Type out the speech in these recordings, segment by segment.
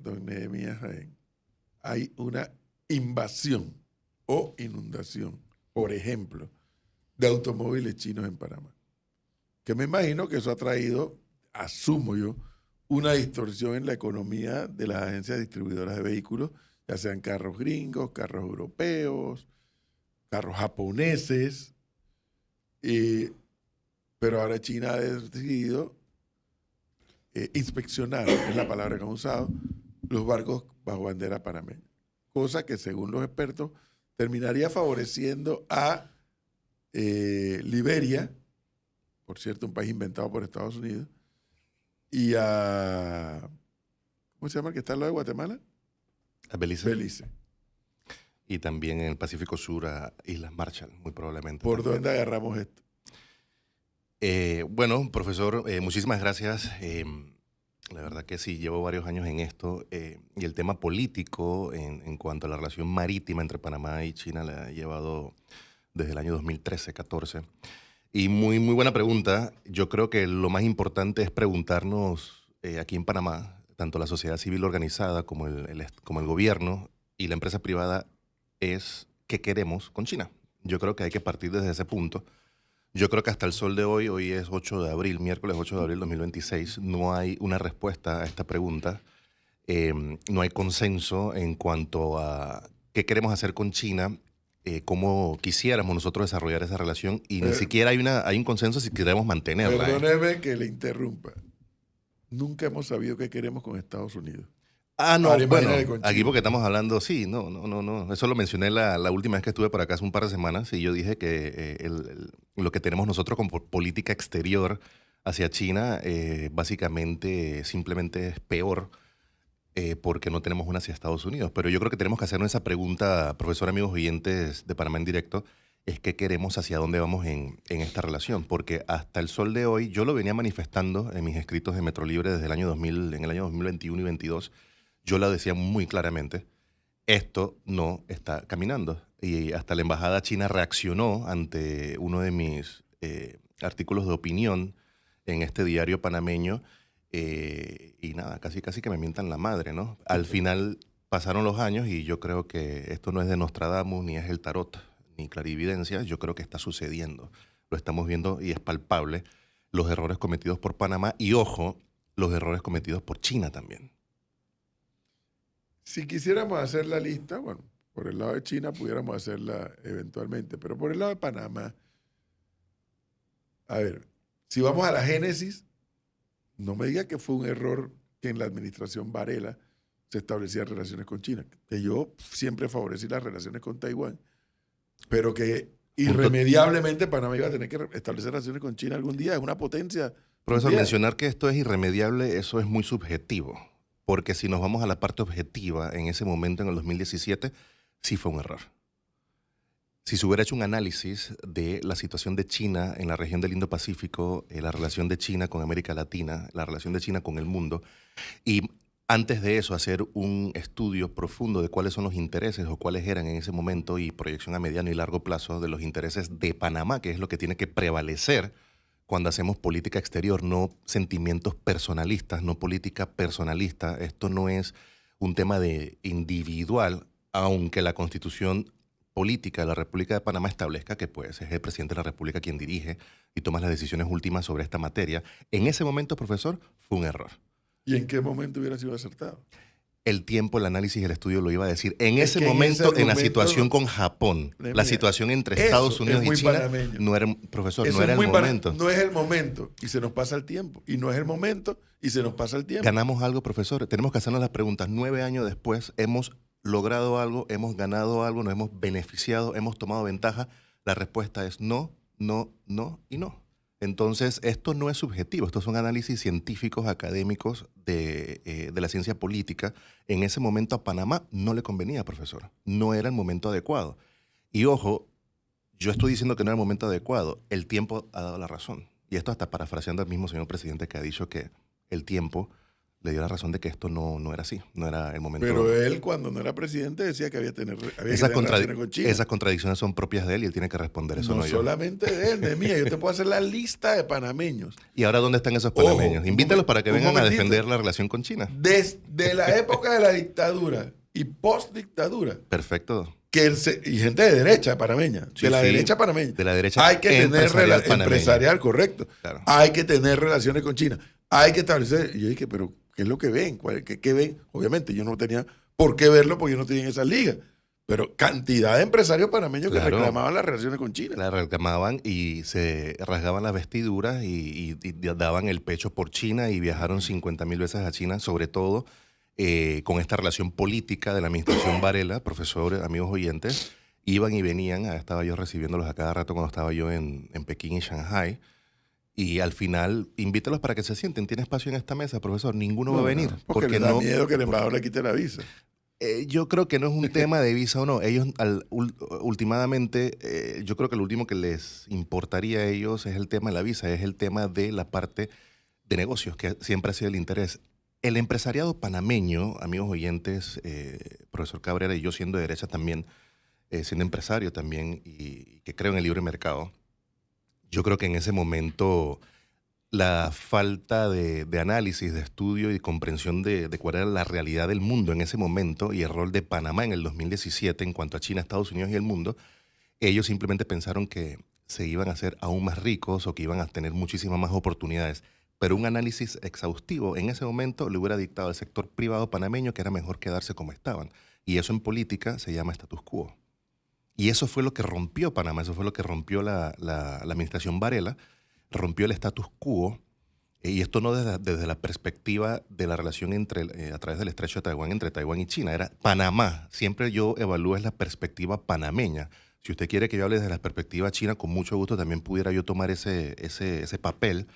don Nehemías Jaén, hay una invasión o inundación, por ejemplo, de automóviles chinos en Panamá. Que me imagino que eso ha traído, asumo yo, una distorsión en la economía de las agencias distribuidoras de vehículos, ya sean carros gringos, carros europeos, carros japoneses, pero ahora China ha decidido inspeccionar, es la palabra que han usado, los barcos bajo bandera panameña. Cosa que, según los expertos, terminaría favoreciendo a Liberia, por cierto, un país inventado por Estados Unidos, y a... ¿Cómo se llama el que está al lado de Guatemala? A Belice. Belice. Y también en el Pacífico Sur a Islas Marshall, muy probablemente. ¿Por también. dónde agarramos esto? Bueno, profesor, muchísimas gracias. La verdad que sí, llevo varios años en esto y el tema político en cuanto a la relación marítima entre Panamá y China la he llevado desde el año 2013-14. Y muy buena pregunta. Yo creo que lo más importante es preguntarnos aquí en Panamá, tanto la sociedad civil organizada como el gobierno y la empresa privada, es qué queremos con China. Yo creo que hay que partir desde ese punto. Yo creo que hasta el sol de hoy es 8 de abril, miércoles 8 de abril de 2026, no hay una respuesta a esta pregunta. No hay consenso en cuanto a qué queremos hacer con China, cómo quisiéramos nosotros desarrollar esa relación y ni siquiera hay un consenso si queremos mantenerla. Perdóneme que le interrumpa. Nunca hemos sabido qué queremos con Estados Unidos. Ah, no, Ahora bueno, imagínate con aquí China. porque estamos hablando, sí, no. Eso lo mencioné la última vez que estuve por acá hace un par de semanas y yo dije que lo que tenemos nosotros como política exterior hacia China básicamente simplemente es peor porque no tenemos una hacia Estados Unidos. Pero yo creo que tenemos que hacernos esa pregunta, profesor, amigos oyentes de Panamá en Directo, es qué queremos, hacia dónde vamos en esta relación. Porque hasta el sol de hoy, yo lo venía manifestando en mis escritos de Metro Libre desde el año 2000, en el año 2021 y 2022, yo lo decía muy claramente, esto no está caminando. Y hasta la embajada china reaccionó ante uno de mis artículos de opinión en este diario panameño y nada, casi que me mientan la madre, ¿no? Al final pasaron los años y yo creo que esto no es de Nostradamus, ni es el tarot, ni clarividencia, yo creo que está sucediendo. Lo estamos viendo y es palpable los errores cometidos por Panamá y, ojo, los errores cometidos por China también. Si quisiéramos hacer la lista, bueno, por el lado de China pudiéramos hacerla eventualmente, pero por el lado de Panamá, a ver, si vamos a la génesis, no me diga que fue un error que en la administración Varela se establecían relaciones con China, que yo siempre favorecí las relaciones con Taiwán, pero que irremediablemente Panamá iba a tener que establecer relaciones con China algún día, es una potencia. Profesor, mundial. mencionar que esto es irremediable, eso es muy subjetivo. Porque si nos vamos a la parte objetiva, en ese momento, en el 2017, sí fue un error. Si se hubiera hecho un análisis de la situación de China en la región del Indo-Pacífico, la relación de China con América Latina, la relación de China con el mundo, y antes de eso hacer un estudio profundo de cuáles son los intereses o cuáles eran en ese momento y proyección a mediano y largo plazo de los intereses de Panamá, que es lo que tiene que prevalecer cuando hacemos política exterior, no sentimientos personalistas, no política personalista. Esto no es un tema de individual, aunque la Constitución política de la República de Panamá establezca que pues, es el presidente de la República quien dirige y toma las decisiones últimas sobre esta materia. En ese momento, profesor, fue un error. ¿Y en qué momento hubiera sido acertado? El tiempo, el análisis y el estudio lo iba a decir. En Es ese que en momento, ese en la argumento situación no- con Japón, Mira, la situación entre eso Estados Unidos es y muy China, panameño. no era, profesor, Eso no era es el muy momento. no es el momento y se nos pasa el tiempo. Y no es el momento y se nos pasa el tiempo. ¿Ganamos algo, profesor? Tenemos que hacernos las preguntas. 9 años después, ¿hemos logrado algo? ¿Hemos ganado algo? ¿Nos hemos beneficiado? ¿Hemos tomado ventaja? La respuesta es no, no, no y no. Entonces, esto no es subjetivo. Estos son análisis científicos, académicos de la ciencia política. En ese momento a Panamá no le convenía, profesor. No era el momento adecuado. Y ojo, yo estoy diciendo que no era el momento adecuado. El tiempo ha dado la razón. Y esto hasta parafraseando al mismo señor presidente que ha dicho que el tiempo le dio la razón de que esto no era así, no era el momento. Pero él, cuando no era presidente, decía que había que tener relaciones con China. Esas contradicciones son propias de él y él tiene que responder eso, No no yo. solamente de él, de mía. Yo te puedo hacer la lista de panameños. ¿Y ahora dónde están esos panameños? Invítalos para que un vengan a momentito. defender la relación con China. Desde la época de la dictadura y post-dictadura, Perfecto. y gente de derecha panameña, Sí, de la sí, derecha panameña, de la derecha hay que tener empresarial panameña. empresarial, correcto. Claro. Hay que tener relaciones con China. Hay que establecer. Y yo dije, pero ¿qué es lo que ven? ¿Qué ven? Obviamente yo no tenía por qué verlo porque yo no tenía en esa liga. Pero cantidad de empresarios panameños que reclamaban las relaciones con China. La reclamaban y se rasgaban las vestiduras y daban el pecho por China y viajaron 50,000 veces a China, sobre todo con esta relación política de la administración Varela, profesores, amigos oyentes, iban y venían, estaba yo recibiéndolos a cada rato cuando estaba yo en Pekín y Shanghai, y al final, invítalos para que se sienten. ¿Tiene espacio en esta mesa, profesor? Ninguno va a venir. Porque les da miedo que el embajador le quite la visa. Yo creo que no es un tema de visa o no. Ellos, últimamente, yo creo que lo último que les importaría a ellos es el tema de la visa, es el tema de la parte de negocios, que siempre ha sido el interés. El empresariado panameño, amigos oyentes, profesor Cabrera y yo siendo de derecha también, siendo empresario también y que creo en el libre mercado, yo creo que en ese momento la falta de análisis, de estudio y comprensión de cuál era la realidad del mundo en ese momento y el rol de Panamá en el 2017 en cuanto a China, Estados Unidos y el mundo, ellos simplemente pensaron que se iban a hacer aún más ricos o que iban a tener muchísimas más oportunidades. Pero un análisis exhaustivo en ese momento le hubiera dictado al sector privado panameño que era mejor quedarse como estaban. Y eso en política se llama status quo. Y eso fue lo que rompió Panamá, eso fue lo que rompió la administración Varela, rompió el status quo, y esto no desde la perspectiva de la relación a través del estrecho de Taiwán entre Taiwán y China, era Panamá. Siempre yo evalúo es la perspectiva panameña. Si usted quiere que yo hable desde la perspectiva china, con mucho gusto también pudiera yo tomar ese papel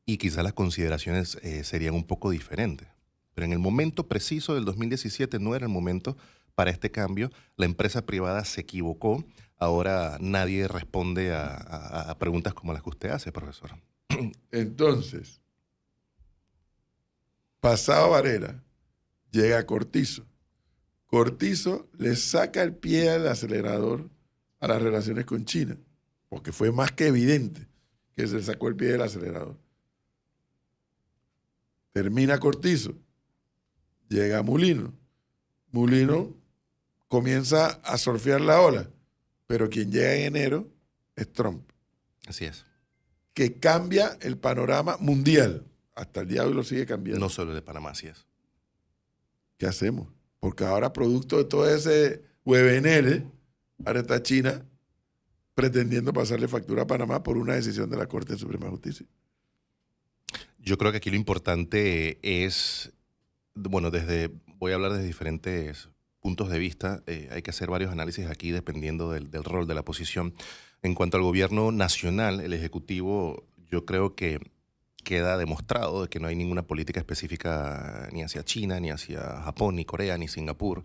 y quizás las consideraciones serían un poco diferentes. Pero en el momento preciso del 2017 no era el momento para este cambio. La empresa privada se equivocó. Ahora nadie responde a preguntas como las que usted hace, profesor. Entonces, pasado Varela, llega Cortizo. Cortizo le saca el pie al acelerador a las relaciones con China, porque fue más que evidente que se le sacó el pie del acelerador. Termina Cortizo, llega Mulino. Mulino comienza a surfear la ola, pero quien llega en enero es Trump, Así es. que cambia el panorama mundial. Hasta el día de hoy lo sigue cambiando. No solo el de Panamá, así es. ¿Qué hacemos? Porque ahora, producto de todo ese huevenele, ahora está China pretendiendo pasarle factura a Panamá por una decisión de la Corte de Suprema Justicia. Yo creo que aquí lo importante es, bueno, voy a hablar desde diferentes puntos de vista. Hay que hacer varios análisis aquí dependiendo del rol, de la posición. En cuanto al gobierno nacional, el Ejecutivo, yo creo que queda demostrado de que no hay ninguna política específica ni hacia China, ni hacia Japón, ni Corea, ni Singapur,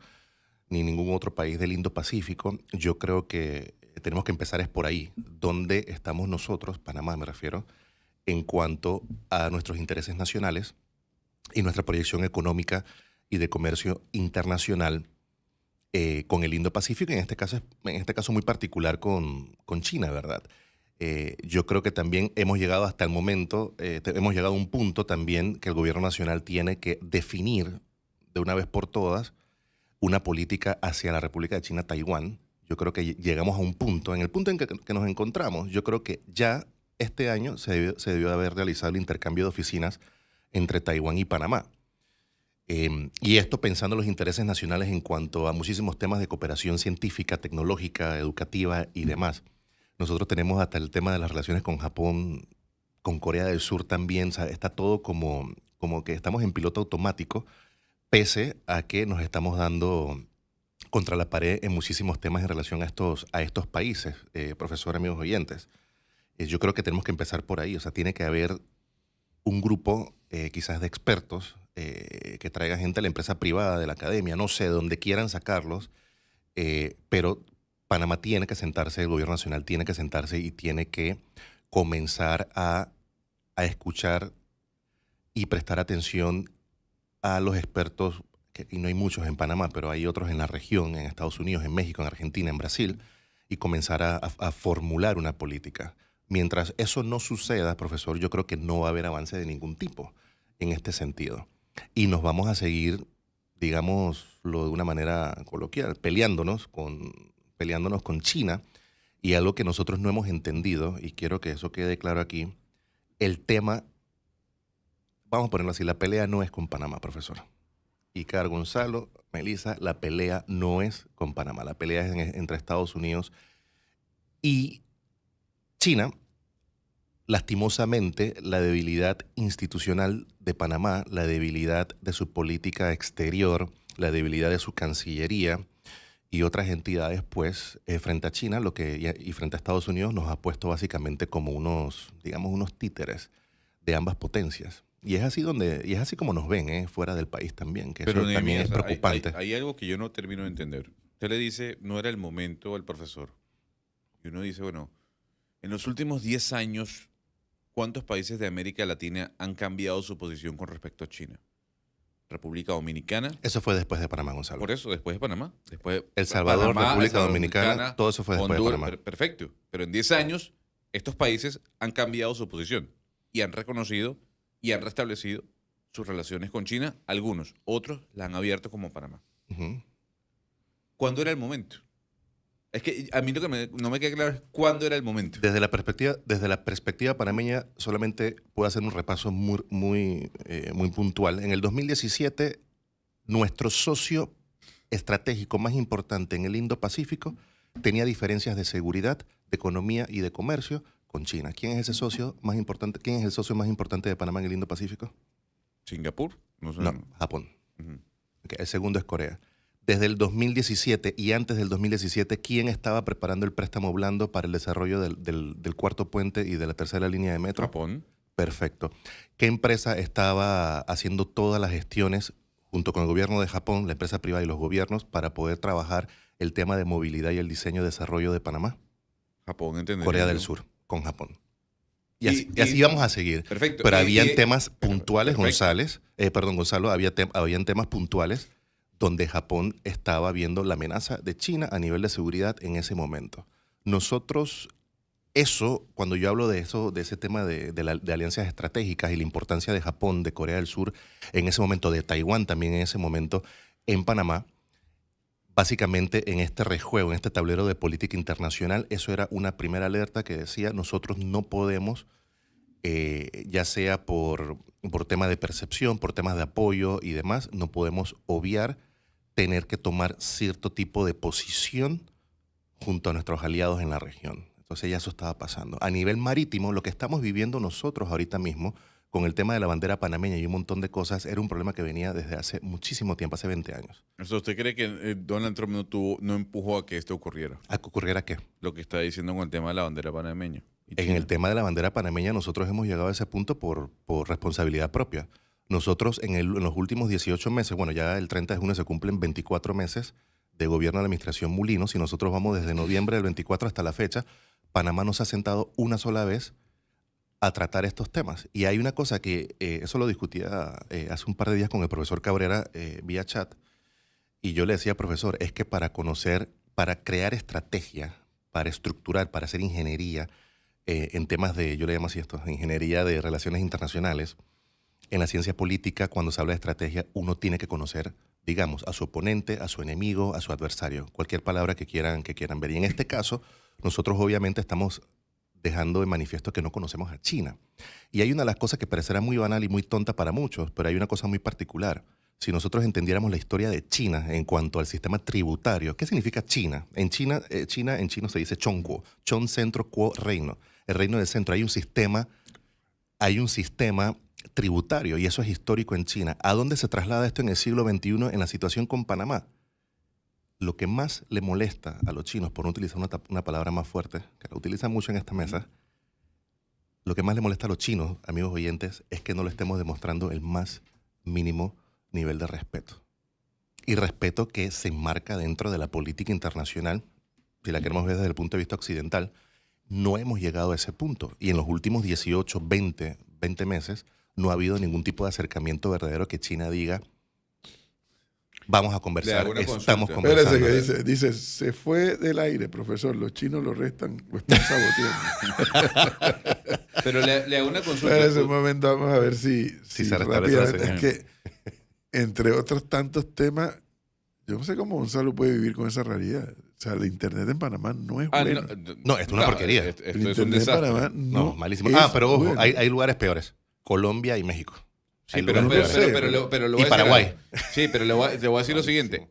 ni ningún otro país del Indo-Pacífico. Yo creo que tenemos que empezar es por ahí, donde estamos nosotros, Panamá me refiero, en cuanto a nuestros intereses nacionales y nuestra proyección económica y de comercio internacional con el Indo-Pacífico, y en este caso muy particular con China, ¿verdad? Yo creo que también hemos llegado hasta el momento, hemos llegado a un punto también que el gobierno nacional tiene que definir de una vez por todas una política hacia la República de China-Taiwán. Yo creo que llegamos a un punto, en el punto en que nos encontramos, yo creo que ya este año se debió de haber realizado el intercambio de oficinas entre Taiwán y Panamá. Y esto pensando en los intereses nacionales en cuanto a muchísimos temas de cooperación científica, tecnológica, educativa y demás. Nosotros tenemos hasta el tema de las relaciones con Japón, con Corea del Sur también. O sea, está todo como que estamos en piloto automático, pese a que nos estamos dando contra la pared en muchísimos temas en relación a estos países, profesor, amigos oyentes. Yo creo que tenemos que empezar por ahí. O sea, tiene que haber un grupo quizás de expertos que traigan gente de la empresa privada, de la academia, no sé, de donde quieran sacarlos, pero Panamá tiene que sentarse, el gobierno nacional tiene que sentarse y tiene que comenzar a escuchar y prestar atención a los expertos, y no hay muchos en Panamá, pero hay otros en la región, en Estados Unidos, en México, en Argentina, en Brasil, y comenzar a formular una política. Mientras eso no suceda, profesor, yo creo que no va a haber avance de ningún tipo en este sentido. Y nos vamos a seguir, digámoslo de una manera coloquial, peleándonos con China. Y algo que nosotros no hemos entendido, y quiero que eso quede claro aquí, el tema, vamos a ponerlo así, la pelea no es con Panamá, profesor. Icar Gonzalo, Melissa, la pelea no es con Panamá, la pelea es entre Estados Unidos y China. Lastimosamente, la debilidad institucional de Panamá, la debilidad de su política exterior, la debilidad de su cancillería y otras entidades, pues, frente a China y frente a Estados Unidos nos ha puesto básicamente como unos títeres de ambas potencias. Y es así como nos ven, fuera del país también, que Pero eso también es preocupante. hay algo que yo no termino de entender. Usted le dice, no era el momento al profesor. Y uno dice, bueno, en los últimos 10 años, ¿cuántos países de América Latina han cambiado su posición con respecto a China? República Dominicana. Eso fue después de Panamá, Gonzalo. Por eso, después de Panamá. Después El Salvador, Panamá, República El Salvador, Dominicana, todo eso fue después Honduras, de Panamá. Perfecto. Pero en 10 años, estos países han cambiado su posición y han reconocido y han restablecido sus relaciones con China. Algunos, otros la han abierto como Panamá. Ujú. ¿Cuándo era el momento? Es que a mí lo que no me queda claro es cuándo era el momento. Desde la perspectiva panameña, solamente puedo hacer un repaso muy puntual. En el 2017, nuestro socio estratégico más importante en el Indo-Pacífico tenía diferencias de seguridad, de economía y de comercio con China. ¿Quién es ese socio más importante? ¿Quién es el socio más importante de Panamá en el Indo-Pacífico? ¿Singapur? No sé. No, Japón. Ujú. Okay, el segundo es Corea. Desde el 2017 y antes del 2017, ¿quién estaba preparando el préstamo blando para el desarrollo del cuarto puente y de la tercera línea de metro? Japón. Perfecto. ¿Qué empresa estaba haciendo todas las gestiones junto con el gobierno de Japón, la empresa privada y los gobiernos para poder trabajar el tema de movilidad y el diseño y desarrollo de Panamá? Japón, entendería. Corea del ¿no? Sur, con Japón. Y- Y así vamos a seguir. Perfecto. Pero Y- habían y- temas puntuales, perfecto. Gonzalo, habían temas puntuales donde Japón estaba viendo la amenaza de China a nivel de seguridad en ese momento. Nosotros, cuando yo hablo de ese tema de alianzas estratégicas y la importancia de Japón, de Corea del Sur, en ese momento, de Taiwán también en ese momento, en Panamá, básicamente en este rejuego, en este tablero de política internacional, eso era una primera alerta que decía, nosotros no podemos, ya sea por tema de percepción, por temas de apoyo y demás, no podemos obviar tener que tomar cierto tipo de posición junto a nuestros aliados en la región. Entonces ya eso estaba pasando. A nivel marítimo, lo que estamos viviendo nosotros ahorita mismo, con el tema de la bandera panameña y un montón de cosas, era un problema que venía desde hace muchísimo tiempo, hace 20 años. Entonces, ¿usted cree que Donald Trump no empujó a que esto ocurriera? ¿A qué ocurriera qué? Lo que está diciendo con el tema de la bandera panameña. y En China. el tema de la bandera panameña, nosotros hemos llegado a ese punto por responsabilidad propia. Nosotros en los últimos 18 meses, bueno, ya el 30 de junio se cumplen 24 meses de gobierno de la administración Mulino. Si nosotros vamos desde noviembre del 24 hasta la fecha, Panamá no se ha sentado una sola vez a tratar estos temas. Y hay una cosa que, eso lo discutía hace un par de días con el profesor Cabrera vía chat, y yo le decía, profesor, es que para crear estrategia, para estructurar, para hacer ingeniería, en temas yo le llamo así esto, ingeniería de relaciones internacionales, en la ciencia política, cuando se habla de estrategia, uno tiene que conocer, digamos, a su oponente, a su enemigo, a su adversario, cualquier palabra que quieran ver. Y en este caso, nosotros obviamente estamos dejando de manifiesto que no conocemos a China. Y hay una de las cosas que parecerá muy banal y muy tonta para muchos, pero hay una cosa muy particular. Si nosotros entendiéramos la historia de China en cuanto al sistema tributario, ¿qué significa China? En chino se dice Chongguo, Chon centro, Kuo reino. El reino del centro. Hay un sistema tributario, y eso es histórico en China. ¿A dónde se traslada esto en el siglo XXI en la situación con Panamá? Lo que más le molesta a los chinos, por no utilizar una palabra más fuerte, que la utilizan mucho en esta mesa, lo que más le molesta a los chinos, amigos oyentes, es que no le estemos demostrando el más mínimo nivel de respeto. Y respeto que se enmarca dentro de la política internacional, si la queremos ver desde el punto de vista occidental. No hemos llegado a ese punto. Y en los últimos 18, 20 meses, no ha habido ningún tipo de acercamiento verdadero que China diga, Vamos a Le conversar, hago una estamos consulta. conversando. Espérese que dice, se fue del aire, profesor. Los chinos lo están saboteando. Pero le hago una consulta. Espérese un momento, vamos a ver si se restablece la rápidamente. Es señal. que, entre otros tantos temas, yo no sé cómo Gonzalo puede vivir con esa realidad. O sea, el internet en Panamá no es bueno. No, esto es una porquería. Esto El es un internet en desastre. Panamá No, malísimo. es Pero ojo, bueno. hay lugares peores. Colombia y México. Sí, Hay pero, lugares no peores. sé, pero le Y voy a decir Paraguay. algo. Sí, pero te voy a decir lo siguiente.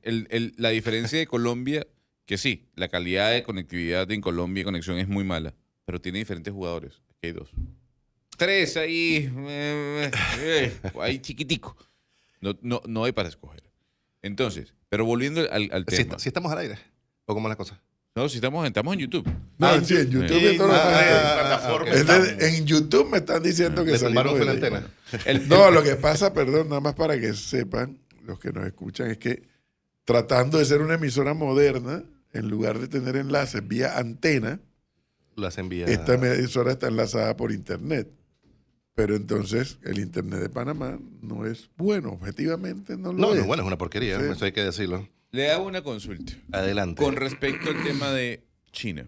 La diferencia de Colombia, que sí, la calidad de conectividad en Colombia y conexión es muy mala, pero tiene diferentes jugadores. Aquí hay 2. 3 ahí, ahí chiquitico. No hay para escoger. Entonces, pero volviendo al tema. Si estamos al aire. ¿O cómo es la cosa? No, si estamos en YouTube. No, sí, en YouTube Sí. y en todas las plataformas plataformas. En YouTube me están diciendo que Le tumbaron salimos fue la de- antena. No, lo que pasa, perdón, nada más para que sepan, los que nos escuchan, es que tratando de ser una emisora moderna, en lugar de tener enlaces vía antena, Las envía. esta emisora está enlazada por internet. Pero entonces el internet de Panamá no es bueno, objetivamente no lo No, es. no, bueno, es una porquería. Sí. Eso hay que decirlo. Le hago una consulta. Adelante. Con respecto al tema de China.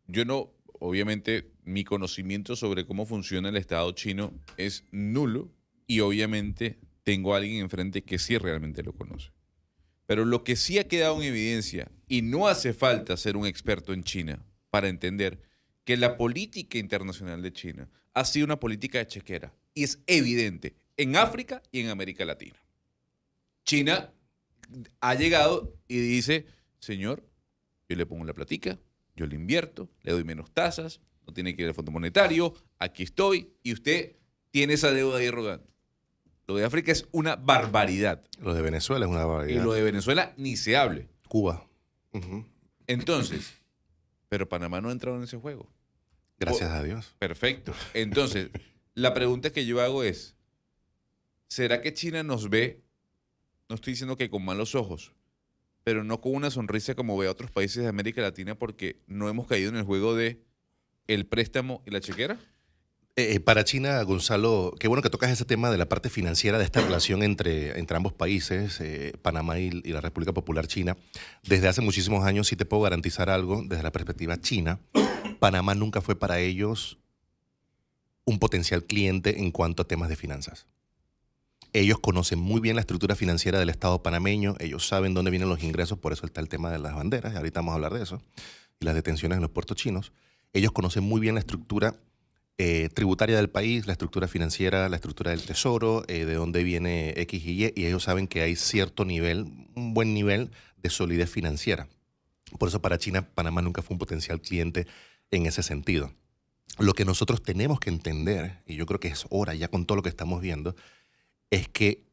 Yo no, obviamente, mi conocimiento sobre cómo funciona el Estado chino es nulo y obviamente tengo a alguien enfrente que sí realmente lo conoce. Pero lo que sí ha quedado en evidencia, y no hace falta ser un experto en China para entender que la política internacional de China ha sido una política de chequera. Y es evidente en África y en América Latina. China ha llegado y dice, señor, yo le pongo la platica, yo le invierto, le doy menos tasas, no tiene que ir al Fondo Monetario, aquí estoy, y usted tiene esa deuda ahí rogando. Lo de África es una barbaridad. Lo de Venezuela es una Y barbaridad. lo de Venezuela ni se hable. Cuba. Ujú. Entonces, pero Panamá no ha entrado en ese juego. Gracias a Dios. Perfecto. Entonces, la pregunta que yo hago es, ¿será que China nos ve, no estoy diciendo que con malos ojos, pero no con una sonrisa como ve a otros países de América Latina porque no hemos caído en el juego de el préstamo y la chequera? Para China, Gonzalo, qué bueno que tocas ese tema de la parte financiera de esta relación entre ambos países, Panamá y la República Popular China. Desde hace muchísimos años sí te puedo garantizar algo desde la perspectiva china. Panamá nunca fue para ellos un potencial cliente en cuanto a temas de finanzas. Ellos conocen muy bien la estructura financiera del Estado panameño, ellos saben dónde vienen los ingresos, por eso está el tema de las banderas, y ahorita vamos a hablar de eso, y las detenciones en los puertos chinos. Ellos conocen muy bien la estructura tributaria del país, la estructura financiera, la estructura del tesoro, de dónde viene X y ellos saben que hay cierto nivel, un buen nivel de solidez financiera. Por eso para China, Panamá nunca fue un potencial cliente en ese sentido. Lo que nosotros tenemos que entender, y yo creo que es hora ya con todo lo que estamos viendo, es que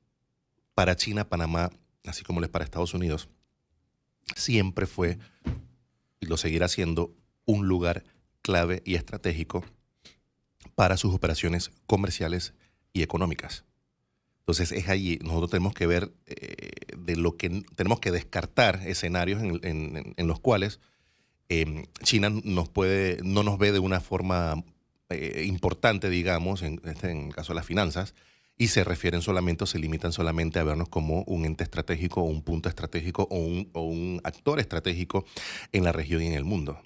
para China, Panamá, así como lo es para Estados Unidos, siempre fue, y lo seguirá siendo, un lugar clave y estratégico para sus operaciones comerciales y económicas. Entonces es allí, nosotros tenemos que ver de lo que tenemos que descartar escenarios en los cuales China no nos ve de una forma importante, digamos, en el caso de las finanzas, y se refieren solamente o se limitan solamente a vernos como un ente estratégico o un punto estratégico o un actor estratégico en la región y en el mundo.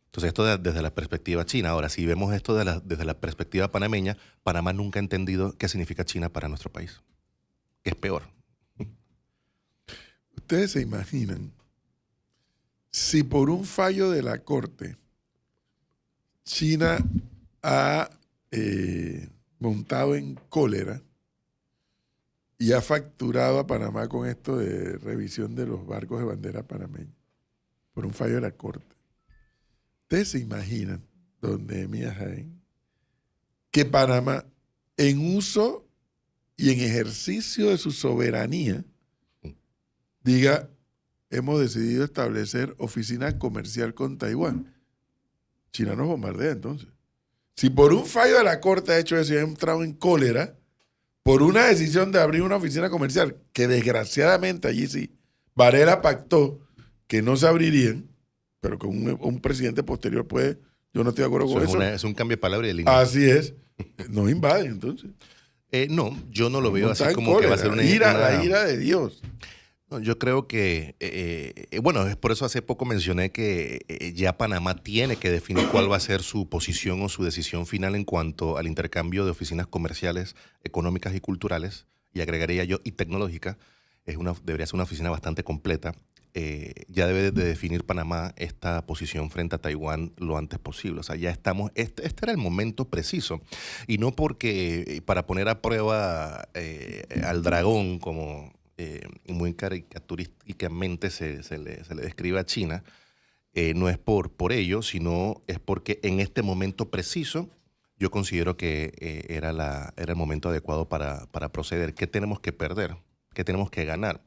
Entonces esto desde la perspectiva china. Ahora, si vemos esto desde la perspectiva panameña, Panamá nunca ha entendido qué significa China para nuestro país, que es peor. Ustedes se imaginan si por un fallo de la Corte China ha montado en cólera y ha facturado a Panamá con esto de revisión de los barcos de bandera panameña por un fallo de la Corte. Ustedes se imaginan, don Nehemías Jaén, que Panamá, en uso y en ejercicio de su soberanía, diga, hemos decidido establecer oficina comercial con Taiwán. China nos bombardea entonces. Si por un fallo de la Corte ha hecho eso y ha entrado en cólera, por una decisión de abrir una oficina comercial, que desgraciadamente allí sí, Varela pactó que no se abrirían, pero con un presidente posterior puede, yo no estoy de acuerdo con eso. Es un cambio de palabra y de línea. Así es. Nos invaden entonces. No, yo no lo veo así Montada en como que va a ser cólera, una... la ira de Dios. No, yo creo que, bueno, es por eso hace poco mencioné que ya Panamá tiene que definir cuál va a ser su posición o su decisión final en cuanto al intercambio de oficinas comerciales, económicas y culturales, y agregaría yo, y tecnológica. Debería ser una oficina bastante completa. Ya debe de definir Panamá esta posición frente a Taiwán lo antes posible. O sea, ya estamos, este era el momento preciso. Y no porque para poner a prueba al dragón, como muy caricaturísticamente se le describe a China, no es por ello, sino es porque en este momento preciso yo considero que era el momento adecuado para proceder. ¿Qué tenemos que perder? ¿Qué tenemos que ganar?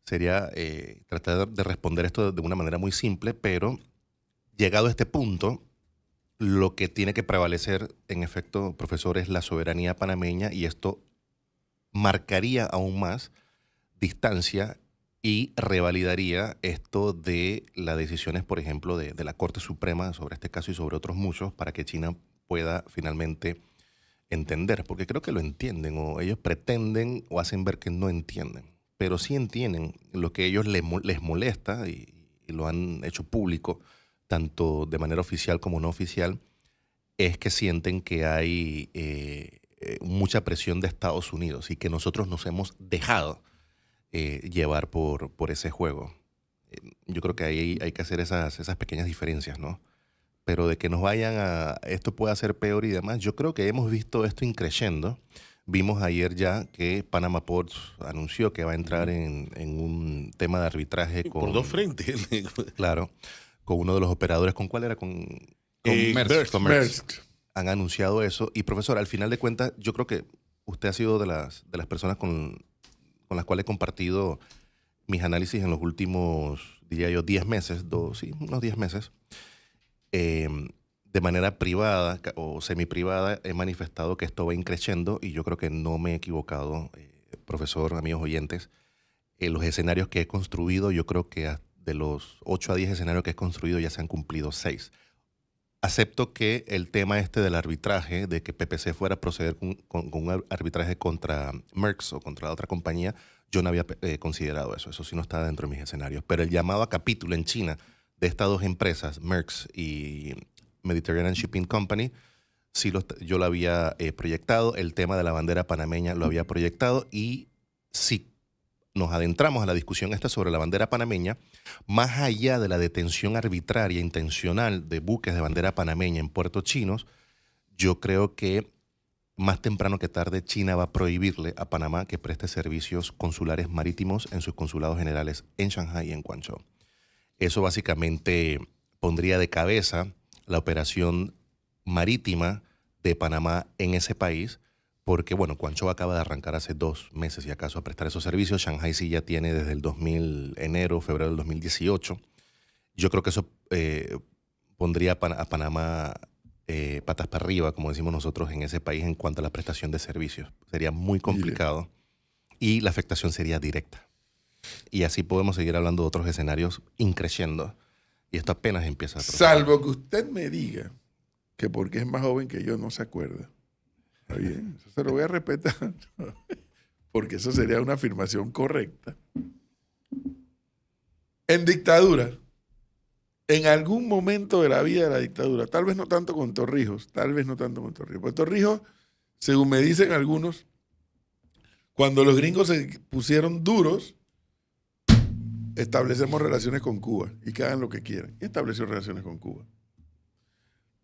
Sería tratar de responder esto de una manera muy simple, pero llegado a este punto, lo que tiene que prevalecer, en efecto, profesor, es la soberanía panameña, y esto marcaría aún más distancia y revalidaría esto de las decisiones, por ejemplo, de la Corte Suprema sobre este caso y sobre otros muchos, para que China pueda finalmente entender, porque creo que lo entienden, o ellos pretenden o hacen ver que no entienden, pero sí entienden lo que a ellos les molesta, y lo han hecho público, tanto de manera oficial como no oficial, es que sienten que hay mucha presión de Estados Unidos y que nosotros nos hemos dejado llevar por ese juego. Yo creo que ahí hay que hacer esas pequeñas diferencias, ¿no? Pero de que nos vayan esto puede ser peor y demás, yo creo que hemos visto esto increciendo. Vimos ayer ya que Panama Ports anunció que va a entrar en un tema de arbitraje Por dos frentes. claro, con uno de los operadores. ¿Con cuál era? Con Maersk. con Maersk. Han anunciado eso. Y profesor, al final de cuentas, yo creo que usted ha sido de las personas con las cuales he compartido mis análisis en los últimos, diría yo, 10 meses, unos 10 meses. De manera privada o semiprivada he manifestado que esto va increciendo, y yo creo que no me he equivocado, profesor, amigos oyentes. Los escenarios que he construido, yo creo que de los 8 a 10 escenarios que he construido ya se han cumplido 6. Acepto que el tema del arbitraje, de que PPC fuera a proceder con un arbitraje contra Maersk o contra otra compañía, yo no había considerado eso. Eso sí no está dentro de mis escenarios. Pero el llamado a capítulo en China de estas dos empresas, Maersk y Mediterranean Shipping Company, sí yo lo había proyectado. El tema de la bandera panameña lo había proyectado. Y si nos adentramos a la discusión sobre la bandera panameña, más allá de la detención arbitraria intencional de buques de bandera panameña en puertos chinos, yo creo que más temprano que tarde China va a prohibirle a Panamá que preste servicios consulares marítimos en sus consulados generales en Shanghái y en Guangzhou. Eso básicamente pondría de cabeza la operación marítima de Panamá en ese país, porque, bueno, Guangzhou acaba de arrancar hace 2 meses, y acaso, a prestar esos servicios. Shanghái sí ya tiene desde el febrero del 2018. Yo creo que eso pondría a Panamá patas para arriba, como decimos nosotros, en ese país en cuanto a la prestación de servicios. Sería muy complicado y la afectación sería directa. Y así podemos seguir hablando de otros escenarios increciendo. Y esto apenas empieza. Salvo que usted me diga que porque es más joven que yo no se acuerda. Está bien, eso se lo voy a respetar. Porque eso sería una afirmación correcta. En dictadura, en algún momento de la vida de la dictadura, tal vez no tanto con Torrijos, porque Torrijos, según me dicen algunos, cuando los gringos se pusieron duros, establecemos relaciones con Cuba y que hagan lo que quieran. Y estableció relaciones con Cuba.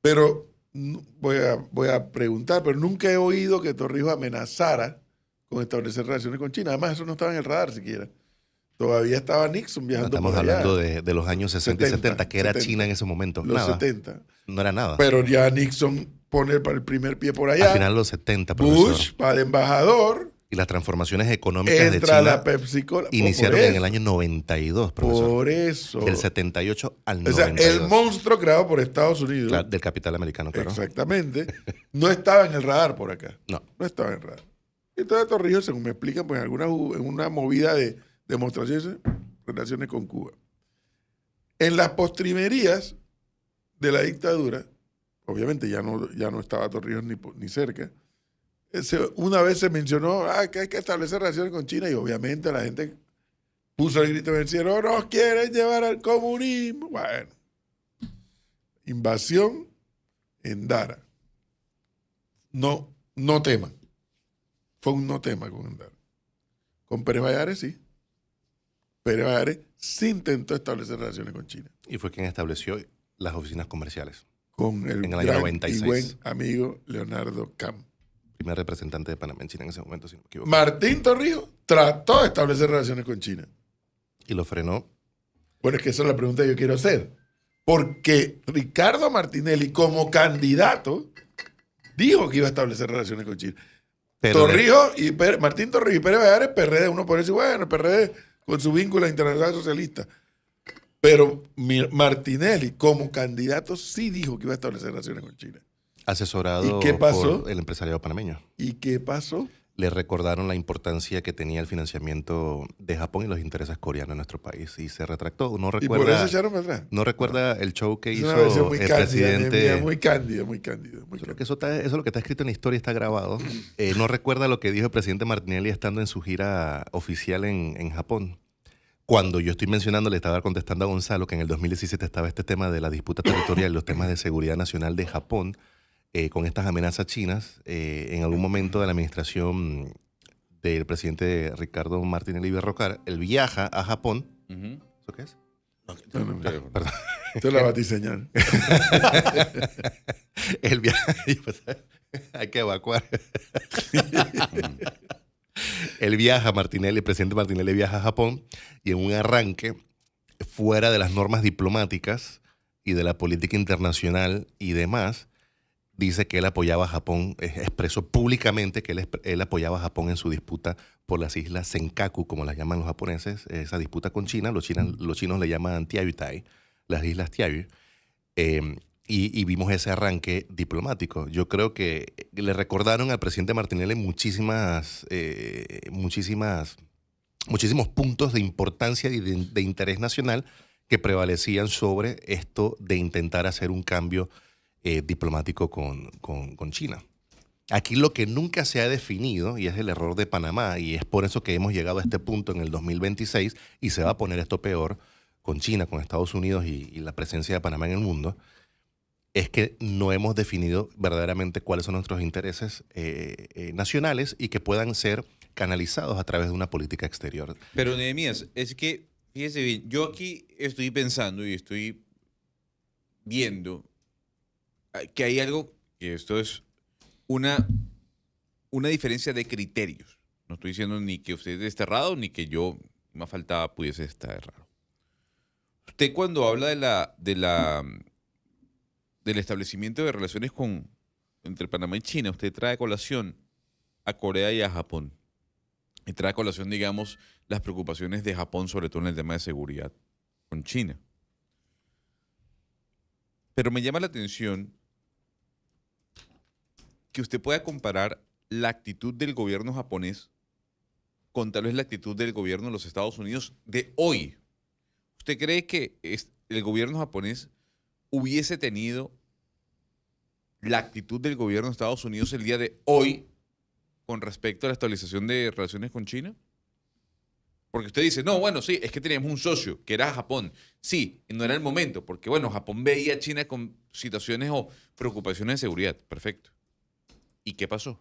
Pero voy a preguntar, pero nunca he oído que Torrijos amenazara con establecer relaciones con China. Además, eso no estaba en el radar siquiera. Todavía estaba Nixon viajando Estamos por allá. hablando de los años 60 y 70, que era China en ese momento. Los nada. 70. No era nada. Pero ya Nixon pone el primer pie por allá. Al final de los 70, profesor. Bush va de embajador. Y las transformaciones económicas de Entra China la PepsiCo. iniciaron en el año 92, profesor. Por eso. Del 78 al O sea, 92. el monstruo creado por Estados Unidos. Claro, del capital americano, claro. Exactamente. No estaba en el radar por acá. No. No estaba en el radar. Entonces Torrijos, según me explican, pues en una movida de demostraciones, relaciones con Cuba. En las postrimerías de la dictadura, obviamente ya no estaba Torrijos ni cerca, Una vez se mencionó que hay que establecer relaciones con China y obviamente la gente puso el grito en el cielo, nos quieren llevar al comunismo. Bueno, invasión en Dara. No teman. Fue un no tema con Dara. Con Pérez Valladares sí. Pérez Valladares sí intentó establecer relaciones con China. Y fue quien estableció las oficinas comerciales. Con el En el año gran 96. y buen amigo Leonardo Cam. Primer representante de Panamá en China en ese momento, si no me equivoco. Martín Torrijos trató de establecer relaciones con China. Y lo frenó. Bueno, es que esa es la pregunta que yo quiero hacer. Porque Ricardo Martinelli, como candidato, dijo que iba a establecer relaciones con China. Pero Martín Torrijos y Pérez Valladares, PRD. Uno puede decir, bueno, el PRD con su vínculo a Internacional Socialista. Pero Martinelli, como candidato, sí dijo que iba a establecer relaciones con China. asesorado ¿Y qué pasó? por el empresariado panameño. ¿Y qué pasó? Le recordaron la importancia que tenía el financiamiento de Japón y los intereses coreanos en nuestro país y se retractó. No Y por eso recuerda, echaron para atrás. no recuerda el show que Es hizo una versión muy el cándida, presidente. muy cándida. Creo que eso es lo que está escrito en la historia, está grabado. No recuerda lo que dijo el presidente Martinelli estando en su gira oficial en Japón. Cuando yo estoy mencionando, le estaba contestando a Gonzalo que en el 2017 estaba este tema de la disputa territorial y los temas de seguridad nacional de Japón con estas amenazas chinas. En algún momento de la administración del presidente Ricardo Martinelli Berrocal, él viaja a Japón. Ujú. ¿Eso qué es? No. Teléfono. Perdón. Esto es la batiseñal. Él viaja. Hay que evacuar. Él viaja, el presidente Martinelli viaja a Japón y en un arranque fuera de las normas diplomáticas y de la política internacional y demás, dice que él apoyaba a Japón, expresó públicamente que él apoyaba a Japón en su disputa por las islas Senkaku, como las llaman los japoneses, esa disputa con China. Los chinos le llaman Tiayutai, las islas Tiayu. Y vimos ese arranque diplomático. Yo creo que le recordaron al presidente Martinelli muchísimos puntos de importancia y de interés nacional que prevalecían sobre esto de intentar hacer un cambio diplomático con China. Aquí lo que nunca se ha definido, y es el error de Panamá, y es por eso que hemos llegado a este punto en el 2026, y se va a poner esto peor con China, con Estados Unidos y la presencia de Panamá en el mundo, es que no hemos definido verdaderamente cuáles son nuestros intereses nacionales y que puedan ser canalizados a través de una política exterior. Pero Nehemías, es que, fíjese bien, yo aquí estoy pensando y estoy viendo que hay algo, que esto es una diferencia de criterios. No estoy diciendo ni que usted esté errado, ni que yo, más faltaba, pudiese estar errado. Usted cuando habla del establecimiento de relaciones entre Panamá y China, usted trae a colación a Corea y a Japón. Y trae a colación, digamos, las preocupaciones de Japón, sobre todo en el tema de seguridad con China. Pero me llama la atención que usted pueda comparar la actitud del gobierno japonés con tal vez la actitud del gobierno de los Estados Unidos de hoy. ¿Usted cree que el gobierno japonés hubiese tenido la actitud del gobierno de Estados Unidos el día de hoy con respecto a la estabilización de relaciones con China? Porque usted dice, no, bueno, sí, es que teníamos un socio, que era Japón. Sí, no era el momento, porque, bueno, Japón veía a China con situaciones o preocupaciones de seguridad. Perfecto. ¿Y qué pasó?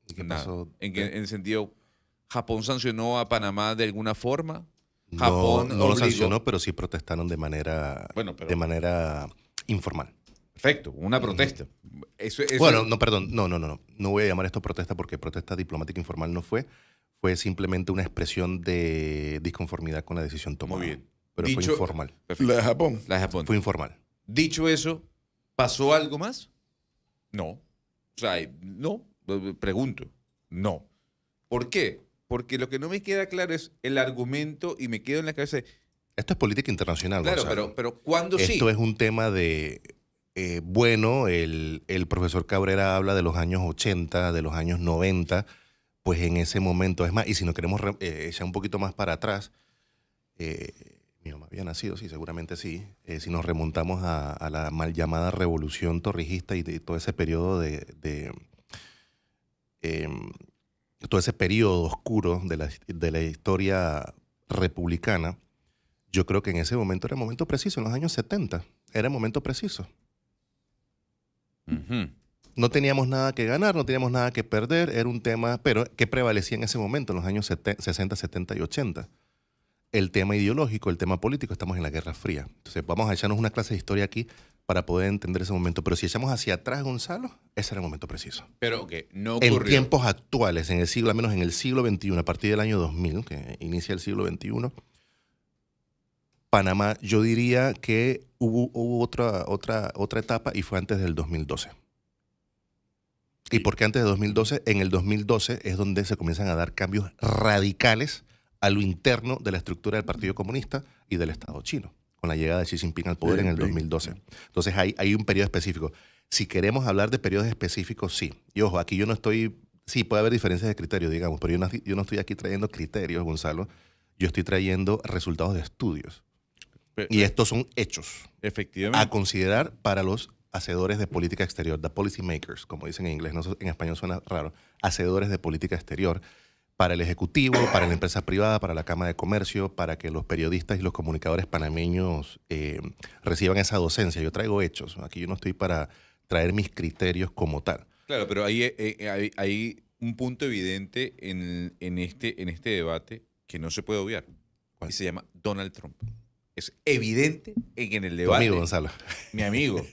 ¿Y qué Nada. pasó? En el sentido, ¿Japón sancionó a Panamá de alguna forma? No, Japón no lo obligó- sancionó, pero sí protestaron de manera informal. Perfecto, una protesta. Eso, Bueno, no, perdón, no. No voy a llamar esto protesta porque protesta diplomática informal no fue. Fue simplemente una expresión de disconformidad con la decisión tomada. Muy bien. Pero fue Dicho- informal. La de Japón. La de Japón. Fue informal. Dicho eso, ¿pasó algo más? No. O sea, no. Pregunto. No. ¿Por qué? Porque lo que no me queda claro es el argumento y me quedo en la cabeza de, Esto es política internacional. claro, Gonzalo. pero ¿cuándo sí? Esto es un tema de, bueno, el profesor Cabrera habla de los años 80, de los años 90, pues en ese momento, es más, y si nos queremos echar un poquito más para atrás, mi mamá había nacido, sí, seguramente sí, si nos remontamos a la mal llamada revolución torrijista y de todo ese periodo todo ese periodo oscuro de la historia republicana, yo creo que en ese momento era el momento preciso, en los años 70, era el momento preciso. Ujú. No teníamos nada que ganar, no teníamos nada que perder, era un tema, pero que prevalecía en ese momento, en los años 60, 70 y 80. El tema ideológico, el tema político, estamos en la Guerra Fría. Entonces vamos a echarnos una clase de historia aquí para poder entender ese momento. Pero si echamos hacia atrás, Gonzalo, ese era el momento preciso. Pero que no En ocurrió. tiempos actuales, en el siglo, al menos en el siglo XXI, a partir del año 2000, que inicia el siglo XXI, Panamá, yo diría que hubo otra etapa y fue antes del 2012. ¿Y por qué antes de 2012? En el 2012 es donde se comienzan a dar cambios radicales a lo interno de la estructura del Partido Comunista y del Estado chino, con la llegada de Xi Jinping al poder en el 2012. Entonces hay un periodo específico. Si queremos hablar de periodos específicos, sí. Y ojo, aquí yo no estoy... Sí, puede haber diferencias de criterios, digamos, pero yo no estoy aquí trayendo criterios, Gonzalo. Yo estoy trayendo resultados de estudios. Y estos son hechos Efectivamente. a considerar para los hacedores de política exterior, the policy makers, como dicen en inglés, no, en español suena raro, hacedores de política exterior, para el Ejecutivo, para la empresa privada, para la Cámara de Comercio, para que los periodistas y los comunicadores panameños reciban esa docencia. Yo traigo hechos, aquí yo no estoy para traer mis criterios como tal. Claro, pero hay un punto evidente en este debate que no se puede obviar. ¿Cuál? Y se llama Donald Trump. Es evidente en el Tu debate. amigo, Gonzalo. Mi amigo.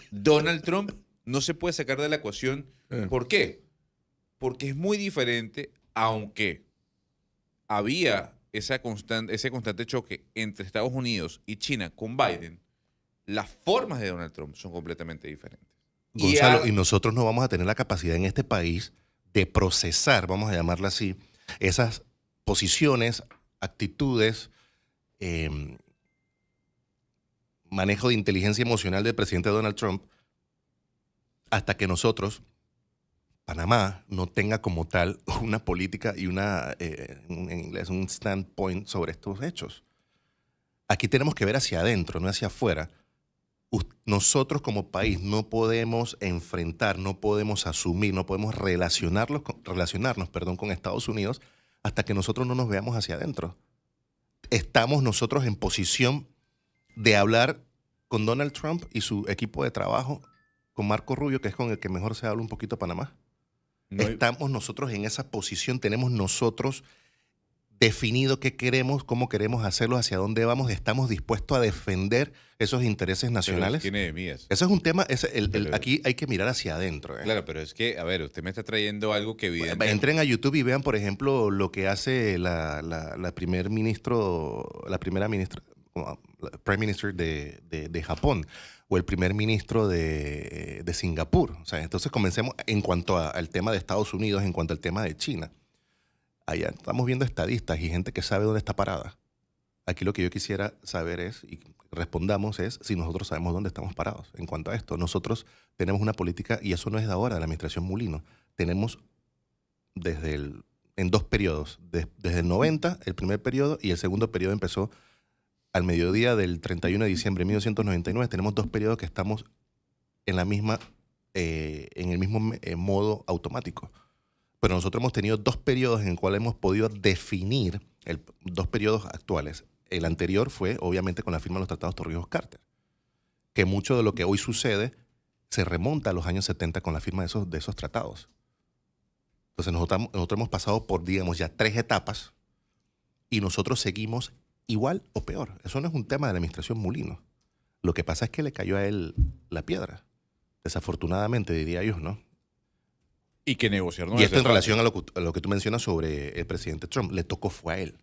Donald Trump no se puede sacar de la ecuación. ¿Por qué? Porque es muy diferente, aunque había ese constante choque entre Estados Unidos y China con Biden, las formas de Donald Trump son completamente diferentes. Gonzalo, y nosotros no vamos a tener la capacidad en este país de procesar, vamos a llamarla así, esas posiciones, actitudes, manejo de inteligencia emocional del presidente Donald Trump, hasta que nosotros, Panamá, no tenga como tal una política y en inglés, un standpoint sobre estos hechos. Aquí tenemos que ver hacia adentro, no hacia afuera. Nosotros como país no podemos enfrentar, no podemos asumir, no podemos relacionarnos con Estados Unidos hasta que nosotros no nos veamos hacia adentro. Estamos nosotros en posición de hablar con Donald Trump y su equipo de trabajo, con Marco Rubio, que es con el que mejor se habla un poquito Panamá. Estamos nosotros en esa posición, tenemos nosotros definido qué queremos, cómo queremos hacerlo, hacia dónde vamos, estamos dispuestos a defender esos intereses nacionales. Tiene de mías. Eso es un tema, aquí hay que mirar hacia adentro. Claro, pero es que, a ver, usted me está trayendo algo que evidentemente... Entren a YouTube y vean, por ejemplo, lo que hace la primera ministra, Prime Minister de Japón, o el primer ministro de Singapur. O sea, entonces comencemos en cuanto al tema de Estados Unidos, en cuanto al tema de China. Allá estamos viendo estadistas y gente que sabe dónde está parada. Aquí lo que yo quisiera saber y respondamos es si nosotros sabemos dónde estamos parados en cuanto a esto. Nosotros tenemos una política, y eso no es de ahora, de la administración Mulino. Tenemos en dos periodos. Desde el 90, el primer periodo, y el segundo periodo empezó al mediodía del 31 de diciembre de 1999. Tenemos dos periodos que estamos en el mismo modo automático. Pero nosotros hemos tenido dos periodos en los cuales hemos podido definir dos periodos actuales. El anterior fue, obviamente, con la firma de los tratados Torrijos-Carter, que mucho de lo que hoy sucede se remonta a los años 70 con la firma de esos tratados. Entonces nosotros hemos pasado por, digamos, ya 3 etapas y nosotros seguimos igual o peor. Eso no es un tema de la administración Mulino. Lo que pasa es que le cayó a él la piedra. Desafortunadamente, diría yo, ¿no? Y que negociar no Y esto en fácil. relación a lo que tú mencionas sobre el presidente Trump. Le tocó fue a él.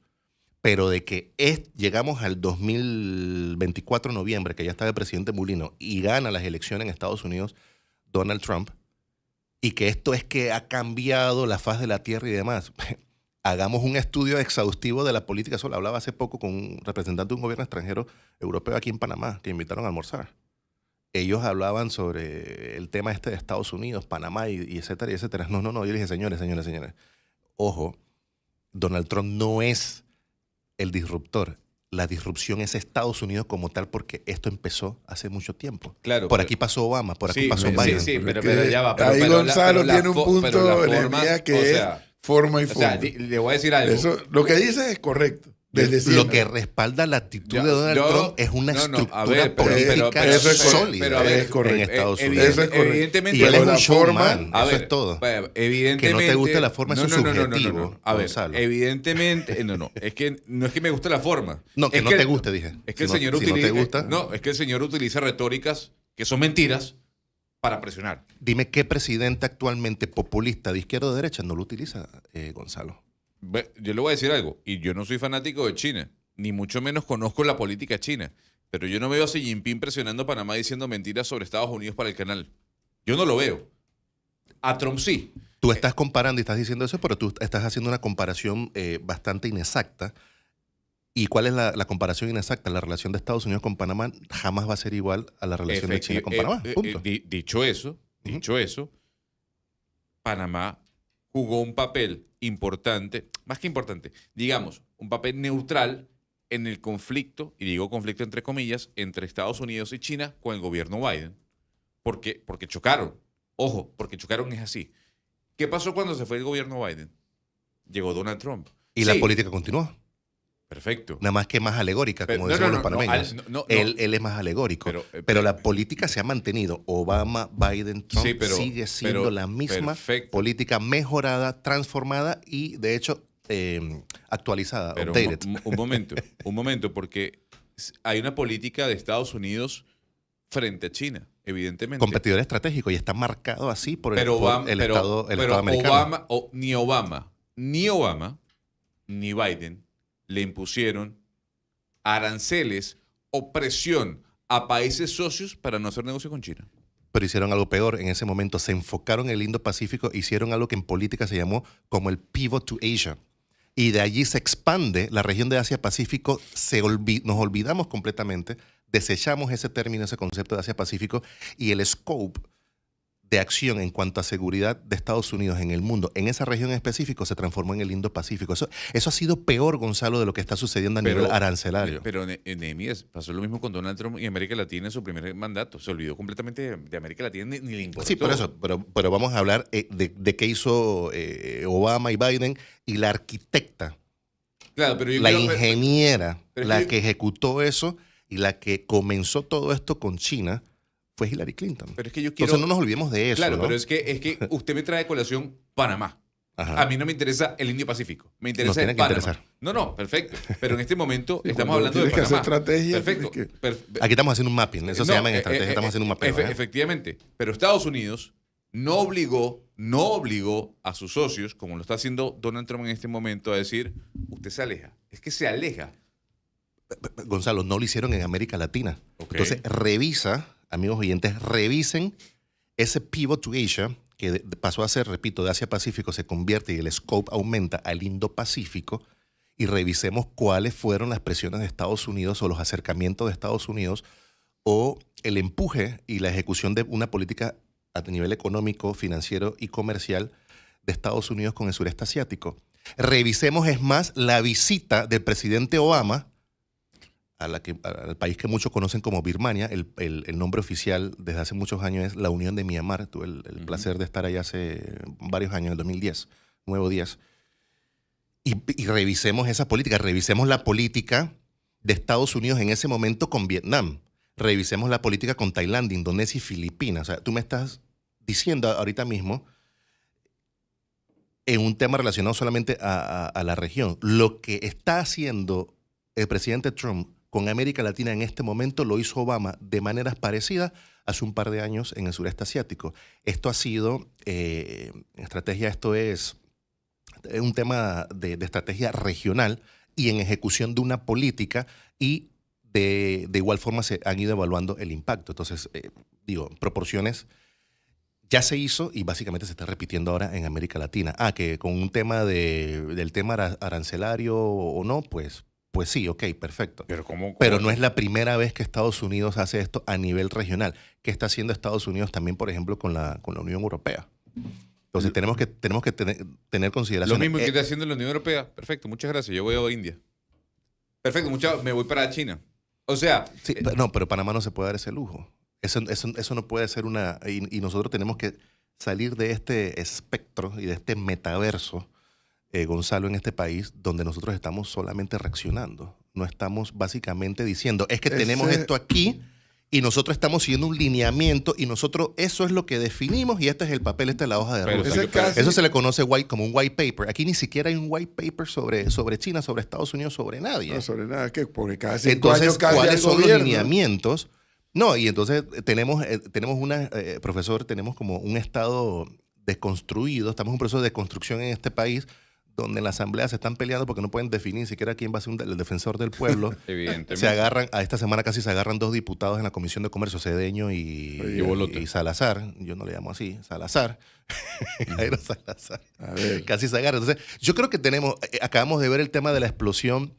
Pero de que llegamos al 2024 de noviembre, que ya estaba el presidente Mulino, y gana las elecciones en Estados Unidos Donald Trump, y que esto es que ha cambiado la faz de la tierra y demás. Hagamos un estudio exhaustivo de la política. Eso lo hablaba hace poco con un representante de un gobierno extranjero europeo aquí en Panamá, que invitaron a almorzar. Ellos hablaban sobre el tema de Estados Unidos, Panamá y etcétera, y etcétera. No. Yo dije, señores. Ojo, Donald Trump no es el disruptor. la disrupción es Estados Unidos como tal, porque esto empezó hace mucho tiempo. Claro, por pero- aquí pasó Obama, por aquí Sí, pasó sí, Biden. sí, Pero pero es que ya va. ahí Gonzalo pero la tiene un fo- pero punto, las Jeremías, formas, que o es sea, forma y o sea, fondo. le voy a decir algo. Eso, lo que dices es correcto. Desde Lo siempre. que respalda la actitud Yo- de Donald yo- Trump es una no, no, estructura a ver, política eso es correcto, sólida pero a ver, es correcto. en Estados evidente- Unidos. Eso es correcto. Evidentemente, Y él es pero un la showman, forma- a eso ver, es todo. Evidentemente, Que no te guste la forma, eso es subjetivo, A ver, Gonzalo. evidentemente, no es que me guste la forma. No, que Es no te guste, dije. Es que Si el señor no, si no utiliza, te gusta, no, es que el señor utiliza retóricas que son mentiras para presionar. dime qué presidente actualmente populista de izquierda o de derecha no lo utiliza, Gonzalo. Yo le voy a decir algo, y yo no soy fanático de China, ni mucho menos conozco la política china, pero yo no veo a Xi Jinping presionando a Panamá diciendo mentiras sobre Estados Unidos para el canal. Yo no lo veo. A Trump sí. Tú estás comparando y estás diciendo eso, pero tú estás haciendo una comparación bastante inexacta. ¿Y cuál es la comparación inexacta? La relación de Estados Unidos con Panamá jamás va a ser igual a la relación de China con Panamá. Punto. Dicho eso, Panamá jugó un papel importante, más que importante, digamos, un papel neutral en el conflicto, y digo conflicto entre comillas, entre Estados Unidos y China con el gobierno Biden. Porque chocaron. Ojo, porque chocaron es así. ¿Qué pasó cuando se fue el gobierno Biden? Llegó Donald Trump. Y la política continuó. Perfecto. Nada más que más alegórica, como No, decimos no, los no, panameños. no. Él es más alegórico. Pero la política se ha mantenido. Obama, Biden, Trump Sí, pero- sigue siendo la misma perfecto. política mejorada, transformada y, de hecho, actualizada, Pero updated. un momento, porque hay una política de Estados Unidos frente a China, evidentemente. Competidor estratégico y está marcado así por el, Pero por Obama, el pero- Estado, el pero Estado americano. ni Obama, ni Biden le impusieron aranceles o presión a países socios para no hacer negocio con China. Pero hicieron algo peor. En ese momento se enfocaron en el Indo-Pacífico, hicieron algo que en política se llamó como el pivot to Asia. Y de allí se expande la región de Asia-Pacífico, nos olvidamos completamente, desechamos ese término, ese concepto de Asia-Pacífico y el scope de acción en cuanto a seguridad de Estados Unidos en el mundo, en esa región en específico, se transformó en el Indo-Pacífico. Eso ha sido peor, Gonzalo, de lo que está sucediendo a nivel arancelario. Pero Nehemías, pasó lo mismo con Donald Trump y América Latina en su primer mandato. Se olvidó completamente de América Latina, ni le importó. Sí, por eso, pero vamos a hablar de qué hizo Obama y Biden y la arquitecta, Claro, pero yo la quiero- ingeniera, pero es la que- que ejecutó eso y la que comenzó todo esto con China fue Hillary Clinton. Pero es que yo quiero... Entonces no nos olvidemos de eso. Claro, ¿no? pero es que usted me trae a colación Panamá. Ajá. A mí no me interesa el Indo-Pacífico. Me interesa Nos tiene el que Panamá. interesar. No, perfecto. Pero en este momento Sí, estamos cuando hablando de tienes que Panamá. hacer estrategia, Perfecto. tienes Aquí estamos haciendo un mapping, eso se llama en estrategia, estamos haciendo un mapeo. ¿eh? Efectivamente. Pero Estados Unidos no obligó a sus socios, como lo está haciendo Donald Trump en este momento, a decir, usted se aleja. Es que se aleja. Gonzalo, no lo hicieron en América Latina. Ok. Entonces, revisa, amigos oyentes, revisen ese pivot to Asia, que pasó a ser, repito, de Asia-Pacífico, se convierte y el scope aumenta al Indo-Pacífico, y revisemos cuáles fueron las presiones de Estados Unidos o los acercamientos de Estados Unidos o el empuje y la ejecución de una política a nivel económico, financiero y comercial de Estados Unidos con el sureste asiático. Revisemos, es más, la visita del presidente Obama al país que muchos conocen como Birmania. El nombre oficial desde hace muchos años es la Unión de Myanmar. Tuve el placer de estar allá hace varios años, en el 2010, nuevo 10. Y revisemos esa política, revisemos la política de Estados Unidos en ese momento con Vietnam. Revisemos la política con Tailandia, Indonesia y Filipinas. O sea, tú me estás diciendo ahorita mismo, en un tema relacionado solamente a la región, lo que está haciendo el presidente Trump con América Latina en este momento lo hizo Obama de maneras parecidas hace un par de años en el sureste asiático. Esto ha sido, en estrategia, esto es un tema de estrategia regional y en ejecución de una política, y de igual forma se han ido evaluando el impacto. Entonces, proporciones ya se hizo y básicamente se está repitiendo ahora en América Latina. Que con un tema del tema arancelario o no, pues sí, ok, perfecto. Pero no es la primera vez que Estados Unidos hace esto a nivel regional. ¿Qué está haciendo Estados Unidos también, por ejemplo, con la Unión Europea? Entonces tenemos que tener Lo consideración. mismo que está haciendo la Unión Europea. Perfecto, muchas gracias. Yo voy a India. Perfecto, muchachos, me voy para China. O sea, Sí, no, pero Panamá no se puede dar ese lujo. Eso no puede ser una... Y nosotros tenemos que salir de este espectro y de este metaverso, Gonzalo, en este país, donde nosotros estamos solamente reaccionando. No estamos básicamente diciendo, es que tenemos esto aquí y nosotros estamos siguiendo un lineamiento y nosotros eso es lo que definimos y este es el papel, esta es la hoja de Pero ruta. ese casi- Eso se le conoce como un white paper. Aquí ni siquiera hay un white paper sobre China, sobre Estados Unidos, sobre nadie. No, sobre nada, que porque cada 5 Entonces, años cambia ¿cuáles el son los gobierno. lineamientos? No, y entonces tenemos profesor, tenemos como un estado desconstruido, estamos en un proceso de construcción en este país donde en la asamblea se están peleando porque no pueden definir ni siquiera quién va a ser el defensor del pueblo. evidentemente. Se agarran, a esta semana casi se agarran 2 diputados en la Comisión de Comercio, Cedeño y Salazar. Yo no le llamo así, Salazar. Jairo Salazar. A ver, Casi se agarran. Entonces, yo creo que acabamos de ver el tema de la explosión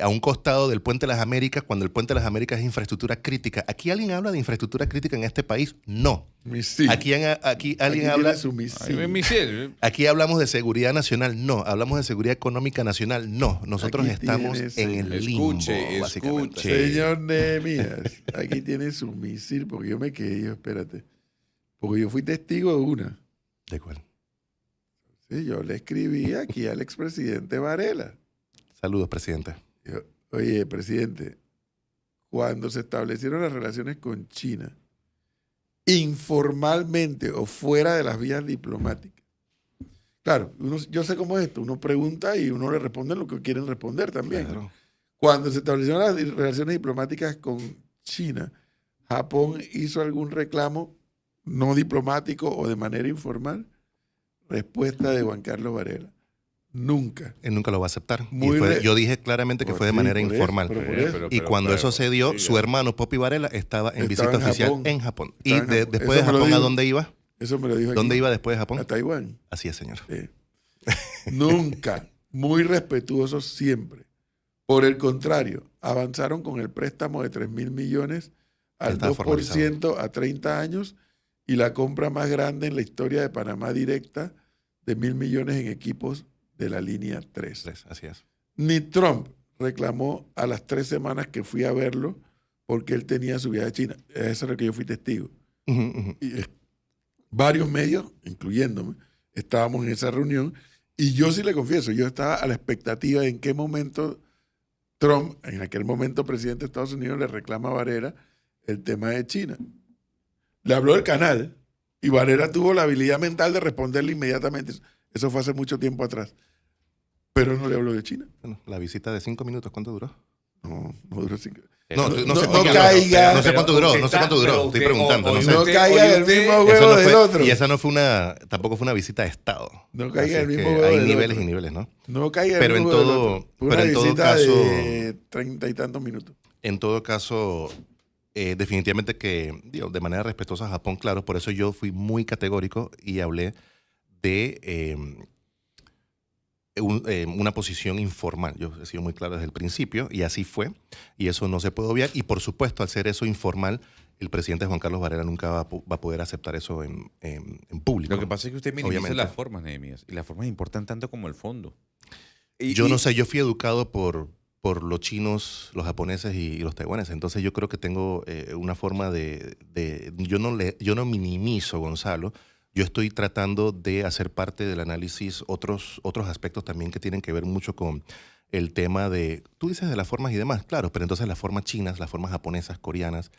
a un costado del Puente de las Américas, cuando el Puente de las Américas es infraestructura crítica. ¿Aquí alguien habla de infraestructura crítica en este país? No. misil. Aquí alguien Aquí habla... tiene su misil. Ay, misil. Aquí hablamos de seguridad nacional, no. Hablamos de seguridad económica nacional, no. Nosotros Aquí estamos tiene en ese- el limbo, Escuche, básicamente. escuche. Señor Nehemías, aquí tiene su misil, porque yo me quedé, espérate. Porque yo fui testigo de una. ¿De cuál? Sí, yo le escribí aquí al expresidente Varela. Saludos, presidente. Yo, oye, presidente, cuando se establecieron las relaciones con China, informalmente o fuera de las vías diplomáticas. Claro, yo sé cómo es esto. Uno pregunta y uno le responde lo que quieren responder también. Claro. Cuando se establecieron las relaciones diplomáticas con China, Japón hizo algún reclamo no diplomático o de manera informal. Respuesta de Juan Carlos Varela. Nunca. Él nunca lo va a aceptar. Muy Yo dije claramente que Por- fue de sí, manera por eso, informal. pero por eso. Y cuando eso se dio, su hermano Poppy Varela estaba en visita en oficial Japón. en Japón. Estaba ¿Y en Japón. después de Eso me lo Japón a dijo. dónde iba? Eso me lo dijo aquí. ¿Dónde iba después de Japón? A Taiwán. Así es, señor. Sí. Nunca. Muy respetuosos siempre. Por el contrario, avanzaron con el préstamo de 3.000 millones al Estaba 2% a 30 años y la compra más grande en la historia de Panamá directa de 1.000 millones en equipos de la línea 3. Así es. Ni Trump reclamó a las 3 semanas que fui a verlo porque él tenía su viaje a China. Eso es lo que yo fui testigo. Ujú, ujú. Y varios medios, incluyéndome, estábamos en esa reunión y yo sí le confieso, yo estaba a la expectativa de en qué momento Trump, en aquel momento presidente de Estados Unidos, le reclama a Varela el tema de China. Le habló del canal y Varela tuvo la habilidad mental de responderle inmediatamente. Eso fue hace mucho tiempo atrás. Pero no le habló de China. Bueno, la visita de 5 minutos, ¿cuánto duró? No duró 5. No, no sé, no oiga, caiga. No sé cuánto duró, Pero no sé cuánto duró. pero Estoy que- preguntando, o- no sé. No Usted- caiga oye, el usted- mismo Eso huevo no del fue- otro. Y esa no fue tampoco fue una visita de Estado. No caiga Así el es mismo que huevo hay del niveles otro. y niveles, ¿no? No caiga Pero el en mismo del todo- otro. Fue pero una en todo visita caso- de 30 y tantos minutos. En todo caso, definitivamente que, digo, de manera respetuosa a Japón, claro, por eso yo fui muy categórico y hablé de una posición informal. Yo he sido muy claro desde el principio y así fue, y eso no se puede obviar. Y por supuesto, al ser eso informal, el presidente Juan Carlos Varela nunca va a poder aceptar eso en público. Lo que pasa es que usted minimiza Obviamente. las formas, Nehemías, y las formas importan tanto como el fondo. Yo no sé, yo fui educado por los chinos, los japoneses y los taiwaneses. Entonces yo creo que tengo una forma yo no minimizo, Gonzalo. Yo estoy tratando de hacer parte del análisis otros aspectos también que tienen que ver mucho con el tema de, tú dices de las formas y demás, claro, pero entonces las formas chinas, las formas japonesas, coreanas,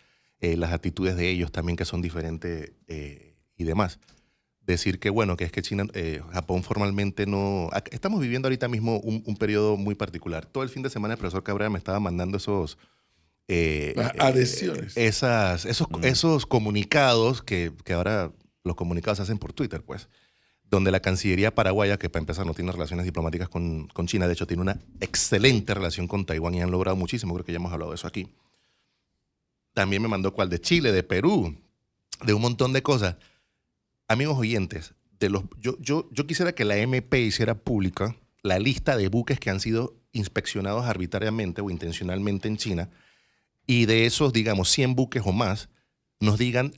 las actitudes de ellos también que son diferentes y demás. Decir que, bueno, que es que China, Japón formalmente no... Estamos viviendo ahorita mismo un periodo muy particular. Todo el fin de semana el profesor Cabrera me estaba mandando esos... Las adhesiones. esos comunicados que ahora los comunicados se hacen por Twitter, pues, donde la Cancillería paraguaya, que para empezar no tiene relaciones diplomáticas con China, de hecho tiene una excelente relación con Taiwán y han logrado muchísimo, creo que ya hemos hablado de eso aquí. También me mandó cual de Chile, de Perú, de un montón de cosas. Amigos oyentes, yo quisiera que la MP hiciera pública la lista de buques que han sido inspeccionados arbitrariamente o intencionalmente en China y de esos, digamos, 100 buques o más, nos digan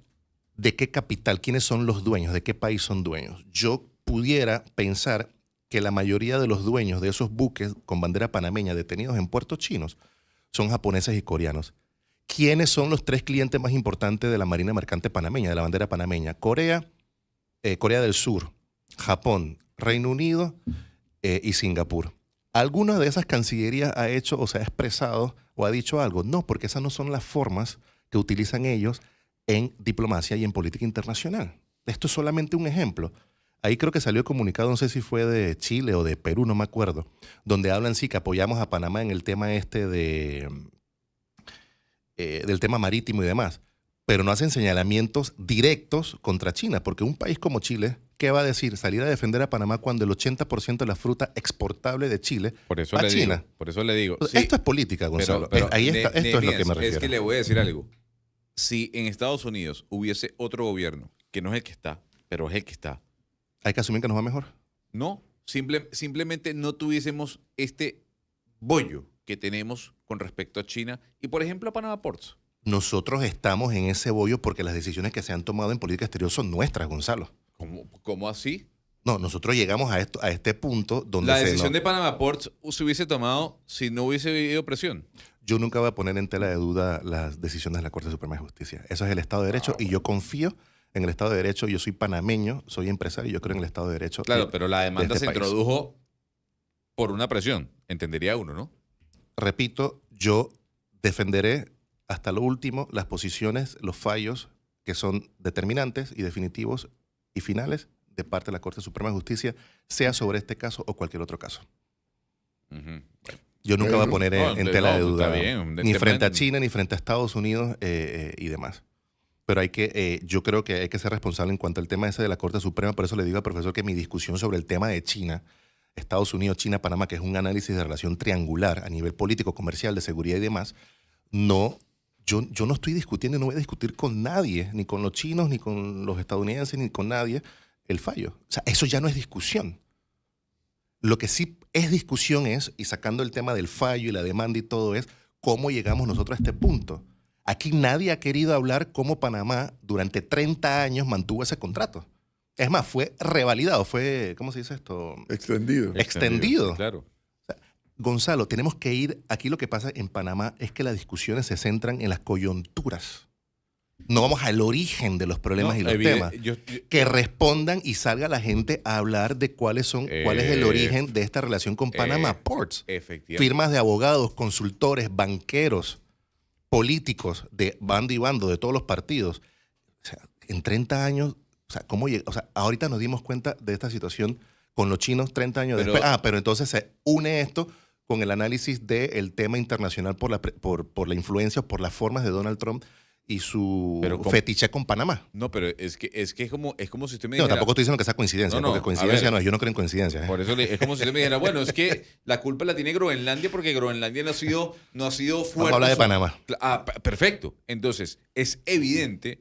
de qué capital, quiénes son los dueños, de qué país son dueños. Yo pudiera pensar que la mayoría de los dueños de esos buques con bandera panameña detenidos en puertos chinos son japoneses y coreanos. ¿Quiénes son los 3 clientes más importantes de la Marina Mercante panameña, de la bandera panameña? Corea, Corea del Sur, Japón, Reino Unido y Singapur. ¿Alguna de esas cancillerías ha hecho o se ha expresado o ha dicho algo? No, porque esas no son las formas que utilizan ellos en diplomacia y en política internacional. Esto es solamente un ejemplo. Ahí creo que salió el comunicado, no sé si fue de Chile o de Perú, no me acuerdo, donde hablan sí que apoyamos a Panamá en el tema este del tema marítimo y demás, pero no hacen señalamientos directos contra China, porque un país como Chile, ¿qué va a decir? Salir a defender a Panamá cuando el 80% de la fruta exportable de Chile va a China. Por eso le digo. Sí, esto es política, Gonzalo. Ahí está, esto es lo que me refiero. Es que le voy a decir algo. Si en Estados Unidos hubiese otro gobierno, que no es el que está, pero es el que está, ¿Hay que asumir que nos va mejor? no, simplemente no tuviésemos este bollo que tenemos con respecto a China y, por ejemplo, a Panama Ports. Nosotros estamos en ese bollo porque las decisiones que se han tomado en política exterior son nuestras, Gonzalo. ¿Cómo así? No, nosotros llegamos a este punto donde La decisión de Panama Ports se hubiese tomado si no hubiese habido presión. Yo nunca voy a poner en tela de duda las decisiones de la Corte Suprema de Justicia. Eso es el Estado de Derecho y yo confío en el Estado de Derecho. Yo soy panameño, soy empresario y yo creo en el Estado de Derecho. Claro, pero la demanda este se país. introdujo por una presión, entendería uno, ¿no? Repito, yo defenderé hasta lo último las posiciones, los fallos que son determinantes y definitivos y finales de parte de la Corte Suprema de Justicia, sea sobre este caso o cualquier otro caso. Ujú. Yo nunca voy a poner en tela de duda, está bien. ni frente a China, ni frente a Estados Unidos y demás. Pero yo creo que hay que ser responsable en cuanto al tema ese de la Corte Suprema. Por eso le digo al profesor que mi discusión sobre el tema de China, Estados Unidos, China, Panamá, que es un análisis de relación triangular a nivel político, comercial, de seguridad y demás, yo no estoy discutiendo y no voy a discutir con nadie, ni con los chinos, ni con los estadounidenses, ni con nadie, el fallo. O sea, eso ya no es discusión. Lo que sí es discusión es, y sacando el tema del fallo y la demanda y todo, es cómo llegamos nosotros a este punto. Aquí nadie ha querido hablar cómo Panamá durante 30 años mantuvo ese contrato. Es más, fue revalidado, fue, ¿cómo se dice esto? Extendido. Extendido. Sí, claro. Gonzalo, tenemos que ir, aquí lo que pasa en Panamá es que las discusiones se centran en las coyunturas. No vamos al origen de los problemas y los temas. Que respondan y salga la gente a hablar de cuál es el origen de esta relación con Panama Ports. Efectivamente. Firmas de abogados, consultores, banqueros, políticos de bando y bando, de todos los partidos. O sea, en 30 años, o sea, ¿cómo llega? O sea, ahorita nos dimos cuenta de esta situación con los chinos 30 años después. Pero entonces se une esto con el análisis del tema internacional por la influencia, por las formas de Donald Trump y su fetiche con Panamá. No, pero es como si usted me No, dijera... tampoco estoy diciendo que sea coincidencia, porque coincidencia no es. Yo no creo en coincidencias. Por eso es como si usted me dijera, bueno, es que la culpa la tiene Groenlandia porque Groenlandia no ha sido fuerte. Vamos a hablar de Panamá. Perfecto. Entonces, es evidente,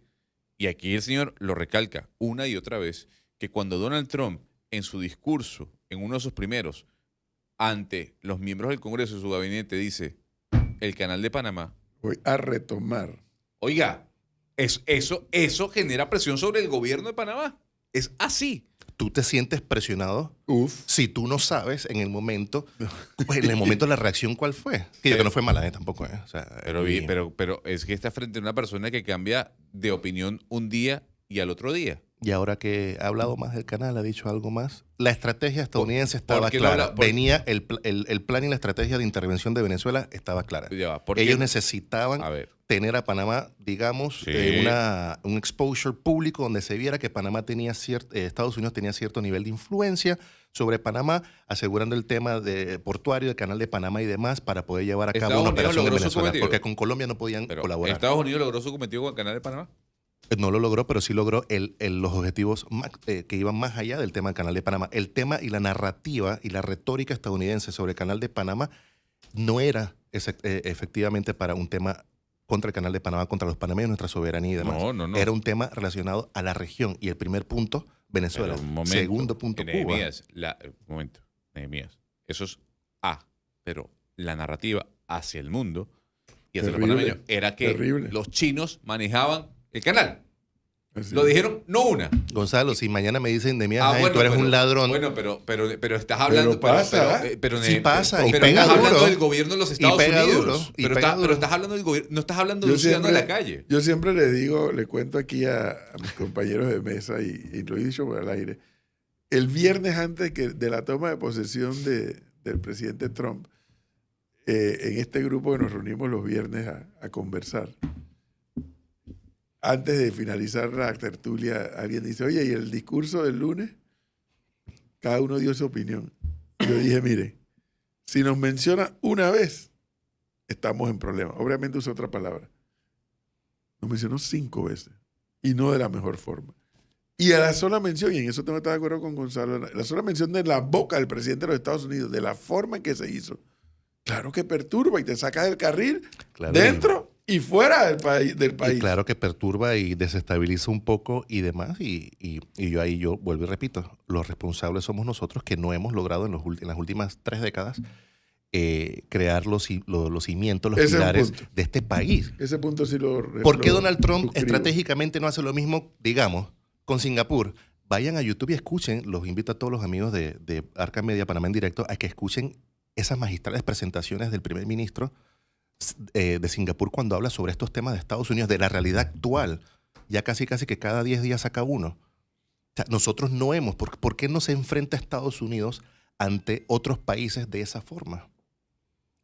y aquí el señor lo recalca una y otra vez, que cuando Donald Trump, en su discurso, en uno de sus primeros, ante los miembros del Congreso y su gabinete, dice, el canal de Panamá... Voy a retomar. Oiga, eso genera presión sobre el gobierno de Panamá. Es así. ¿Tú te sientes presionado? Si tú no sabes en el momento la reacción cuál fue. Que yo que no fue mala, tampoco. O sea, pero es que está frente a una persona que cambia de opinión un día y al otro día. Y ahora que ha hablado más del canal, ha dicho algo más. La estrategia estadounidense estaba clara. Venía el plan y la estrategia de intervención de Venezuela estaba clara. Ellos necesitaban tener a Panamá, digamos, un exposure público donde se viera que Panamá tenía Estados Unidos tenía cierto nivel de influencia sobre Panamá, asegurando el tema de portuario, del canal de Panamá y demás para poder llevar a cabo una operación en Venezuela. Porque con Colombia no podían colaborar. ¿Estados Unidos logró su cometido con el canal de Panamá? No lo logró, pero sí logró los objetivos que iban más allá del tema del Canal de Panamá. El tema y la narrativa y la retórica estadounidense sobre el Canal de Panamá no era efectivamente para un tema contra el Canal de Panamá, contra los panameños, nuestra soberanía y demás. No. Era un tema relacionado a la región. Y el primer punto, Venezuela. Segundo punto, Cuba. Nehemías, eso es pero la narrativa hacia el mundo y hacia los Terrible, panameños era que terrible. los chinos manejaban el canal. Así. Lo dijeron, no una. Gonzalo, si mañana me dicen de mí, Bueno, tú eres pero- un ladrón. Bueno, pero estás hablando. pasa. Sí pasa, y pero pega estás duro. hablando del gobierno de los Estados pega Unidos. duro, y Pero, pega pero duro. estás hablando del gobierno, no estás hablando de un ciudadano de la calle. Yo siempre le cuento aquí a mis compañeros de mesa, y lo he dicho por el aire, el viernes antes de la toma de posesión del presidente Trump, en este grupo que nos reunimos los viernes a conversar, antes de finalizar la tertulia, alguien dice, oye, ¿y el discurso del lunes? Cada uno dio su opinión. Yo dije, mire, si nos menciona una vez, estamos en problemas. Obviamente usé otra palabra. Nos mencionó 5 veces y no de la mejor forma. Y a la sola mención, y en eso tengo que estar de acuerdo con Gonzalo, la sola mención de la boca del presidente de los Estados Unidos, de la forma en que se hizo, claro que perturba y te saca del carril, Claro, dentro y fuera del país. Y claro que perturba y desestabiliza un poco y demás. Y yo vuelvo y repito, los responsables somos nosotros que no hemos logrado en las últimas 3 décadas crear los cimientos, los Ese es un pilares punto. de este país. Ese punto sí lo ¿Por qué lo Donald Trump suscribo. estratégicamente no hace lo mismo, digamos, con Singapur? Vayan a YouTube y escuchen, los invito a todos los amigos de Arca Media Panamá en directo a que escuchen esas magistrales presentaciones del primer ministro de Singapur cuando habla sobre estos temas de Estados Unidos, de la realidad actual. Ya casi que cada 10 días saca uno. O sea, nosotros no hemos, ¿por qué no se enfrenta a Estados Unidos ante otros países de esa forma?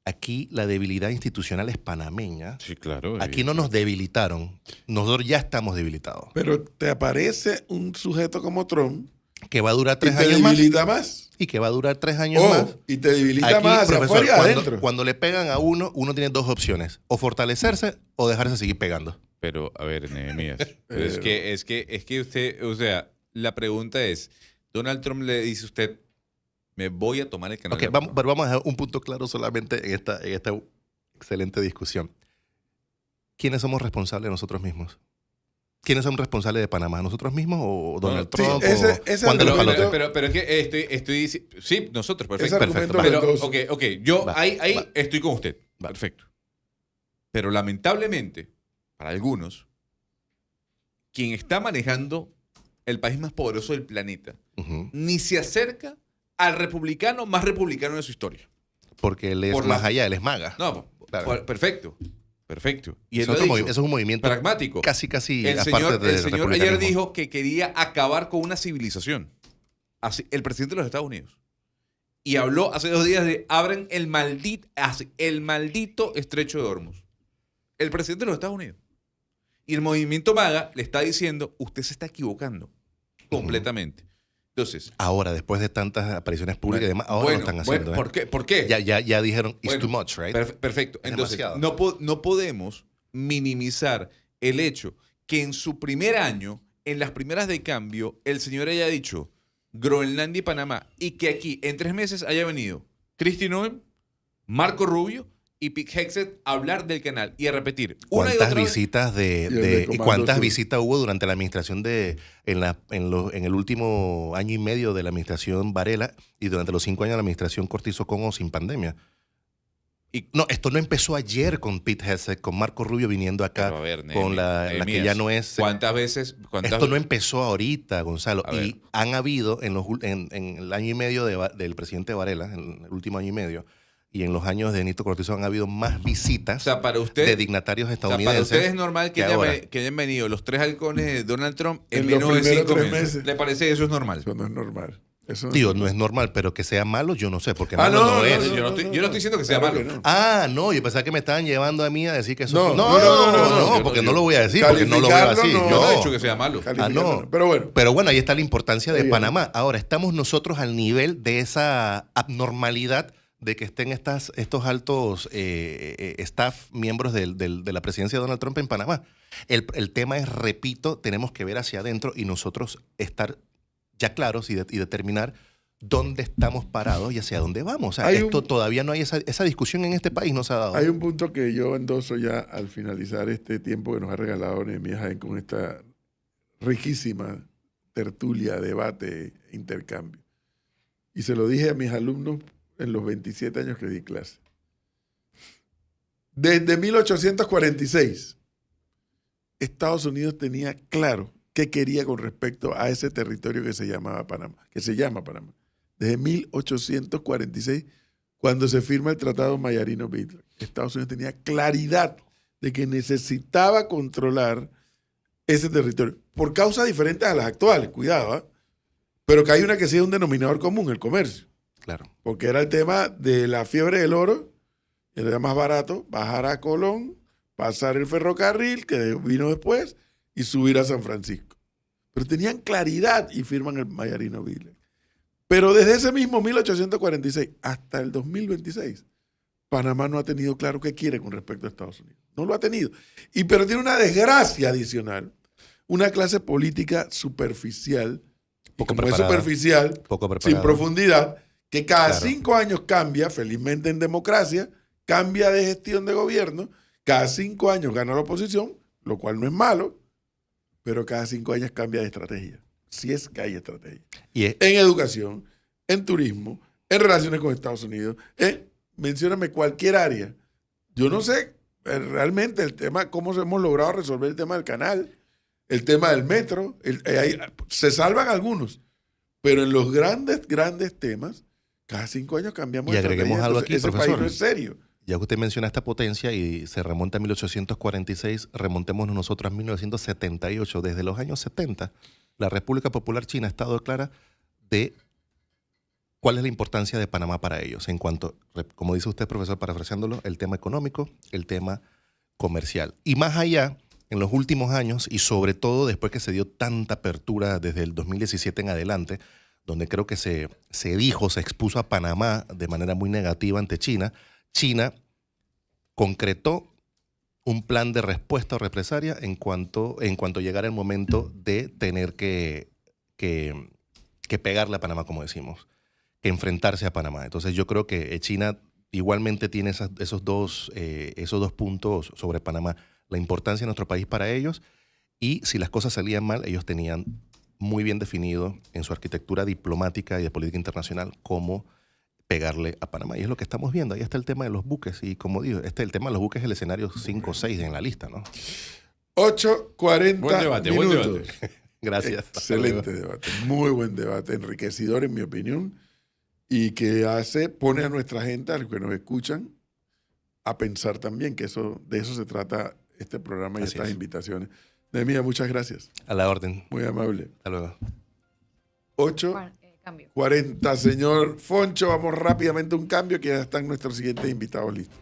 Aquí la debilidad institucional es panameña. Sí, claro. Aquí no nos debilitaron. Nosotros ya estamos debilitados. Pero te aparece un sujeto como Trump Que va a durar y 3 te años más. debilita más. Y que va a durar 3 años más. Y te debilita Aquí, más hacia profesor, afuera y cuando, adentro. cuando le pegan a uno tiene 2 opciones. O fortalecerse o dejarse seguir pegando. Pero, a ver, Nehemías. Pero es que usted, o sea, la pregunta es, Donald Trump le dice a usted, me voy a tomar el canal. Ok, de la vamos, Papa". pero vamos a dejar un punto claro solamente en esta excelente discusión. ¿Quiénes somos responsables de nosotros mismos? ¿Quiénes son responsables de Panamá? ¿Nosotros mismos o Donald sí, Trump? ese Juan de los argumento- Palotes? Pero es que estoy sí, nosotros, perfecto. Ese argumento perfecto. Pero, verdoso. ok, yo Va, ahí va. estoy con usted. Va. Perfecto. Pero lamentablemente, para algunos, quien está manejando el país más poderoso del planeta, Ujú. ni se acerca al republicano más republicano de su historia. Porque él es Por más la- allá, él es maga. No, Claro. perfecto. Perfecto. Y él Es lo ha otro dicho, eso es un movimiento pragmático. casi El aparte señor, del el señor ayer republicanismo. dijo que quería acabar con una civilización. Así, el presidente de los Estados Unidos. Y habló hace 2 días de abran el maldito estrecho de Hormuz. El presidente de los Estados Unidos. Y el movimiento MAGA le está diciendo, usted se está equivocando completamente. Entonces, Ahora, después de tantas apariciones públicas y demás, ahora bueno, lo están haciendo. bueno, ¿por qué? Ya dijeron, it's Bueno, too much, right? Perfecto. Es Entonces, demasiado. no podemos minimizar el hecho que en su primer año, en las primeras de cambio, el señor haya dicho Groenlandia y Panamá, y que aquí en 3 meses haya venido Kristi Noem, Marco Rubio y Pete Hegseth a hablar del canal y a repetir una y ¿Cuántas otra vez. visitas Y el de y Comando cuántas Sur. visitas hubo durante la administración en el último año y medio de la administración Varela y durante los 5 años de la administración Cortizo Congo sin pandemia? No, esto no empezó ayer con Pete Hegseth, con Marco Rubio viniendo acá, Pero a ver, con la que Nehemías, ya no es. ¿Cuántas veces? Esto no empezó ahorita, Gonzalo. A ver. Y han habido en el año y medio del presidente Varela, en el último año y medio, y en los años de Nito Cortizo han habido más visitas O sea, para usted, de dignatarios o sea, estadounidenses. para usted es normal que, que ahora. que hayan venido los 3 halcones de Donald Trump en En los menos de primeros 5 3 meses. meses. ¿Le parece que eso es normal? Eso no es normal. Eso Tío, no es normal, pero que sea malo, yo no sé, porque Ah, malo no, no, no, es. no, Yo no estoy diciendo que sea Claro malo. que no. Ah, no, yo pensaba que me estaban llevando a mí a decir que eso. No, porque no lo voy a decir, porque no lo veo así. Calificarlo Yo no he No. dicho que sea malo. Calificando, no. Pero bueno, Pero bueno, ahí está la importancia de Ahí Panamá. Ahora, estamos nosotros al nivel de esa abnormalidad de que estén estos altos staff, miembros de la presidencia de Donald Trump en Panamá. El tema es, repito, tenemos que ver hacia adentro y nosotros estar ya claros y determinar dónde estamos parados y hacia dónde vamos. O sea, todavía no hay esa discusión en este país, no se ha dado. hay un punto que yo endoso ya al finalizar este tiempo que nos ha regalado Nehemías Jaén con esta riquísima tertulia, debate, intercambio. Y se lo dije a mis alumnos en los 27 años que di clase. Desde 1846, Estados Unidos tenía claro qué quería con respecto a ese territorio que se llama Panamá. Desde 1846, cuando se firma el Tratado Mayarino-Beatles, Estados Unidos tenía claridad de que necesitaba controlar ese territorio, por causas diferentes a las actuales, cuidado, ¿eh? Pero que hay una que sí es un denominador común, el comercio. Claro. Porque era el tema de la fiebre del oro, era más barato bajar a Colón, pasar el ferrocarril, que vino después, y subir a San Francisco. Pero tenían claridad y firman el Mayarino-Beatles. Pero desde ese mismo 1846 hasta el 2026, Panamá no ha tenido claro qué quiere con respecto a Estados Unidos. No lo ha tenido. Pero tiene una desgracia adicional, una clase política superficial, Poco como es preparada. superficial, Poco preparado. sin profundidad, que cada Claro. 5 años cambia, felizmente en democracia, cambia de gestión de gobierno, cada 5 años gana la oposición, lo cual no es malo, pero cada 5 años cambia de estrategia, si es que hay estrategia. Y es- En educación, en turismo, en relaciones con Estados Unidos, mencióname cualquier área. Yo no sé realmente el tema, cómo hemos logrado resolver el tema del canal, el tema del metro, se salvan algunos, pero en los grandes temas, cada 5 años cambiamos Y agreguemos estrategia. algo Entonces, aquí, ese profesor. país no es serio. Ya que usted menciona esta potencia y se remonta a 1846, remontémonos nosotros a 1978. Desde los años 70, la República Popular China ha estado clara de cuál es la importancia de Panamá para ellos en cuanto, como dice usted, profesor, parafraseándolo, el tema económico, el tema comercial. Y más allá, en los últimos años, y sobre todo después que se dio tanta apertura desde el 2017 en adelante, donde creo que se expuso a Panamá de manera muy negativa ante China, China concretó un plan de respuesta o represalia en cuanto llegara el momento de tener que pegarle a Panamá, como decimos, que enfrentarse a Panamá. Entonces yo creo que China igualmente tiene esos dos puntos sobre Panamá, la importancia de nuestro país para ellos, y si las cosas salían mal, ellos tenían muy bien definido en su arquitectura diplomática y de política internacional cómo pegarle a Panamá. Y es lo que estamos viendo. Ahí está el tema de los buques. Y como digo, el tema de los buques es el escenario 5 o 6 en la lista, ¿no? 8:40 Buen debate, minutos. buen debate. Gracias. Excelente debate, muy buen debate, enriquecedor en mi opinión, y que pone a nuestra gente, a los que nos escuchan, a pensar también, que de eso se trata este programa y Así estas es. invitaciones. Nehemías, muchas gracias, A la orden. muy amable. Hasta luego. 8:40, Cambio. señor Foncho, vamos rápidamente a un cambio, que ya están nuestros siguientes invitados listos.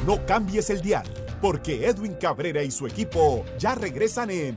No cambies el dial, porque Edwin Cabrera y su equipo ya regresan en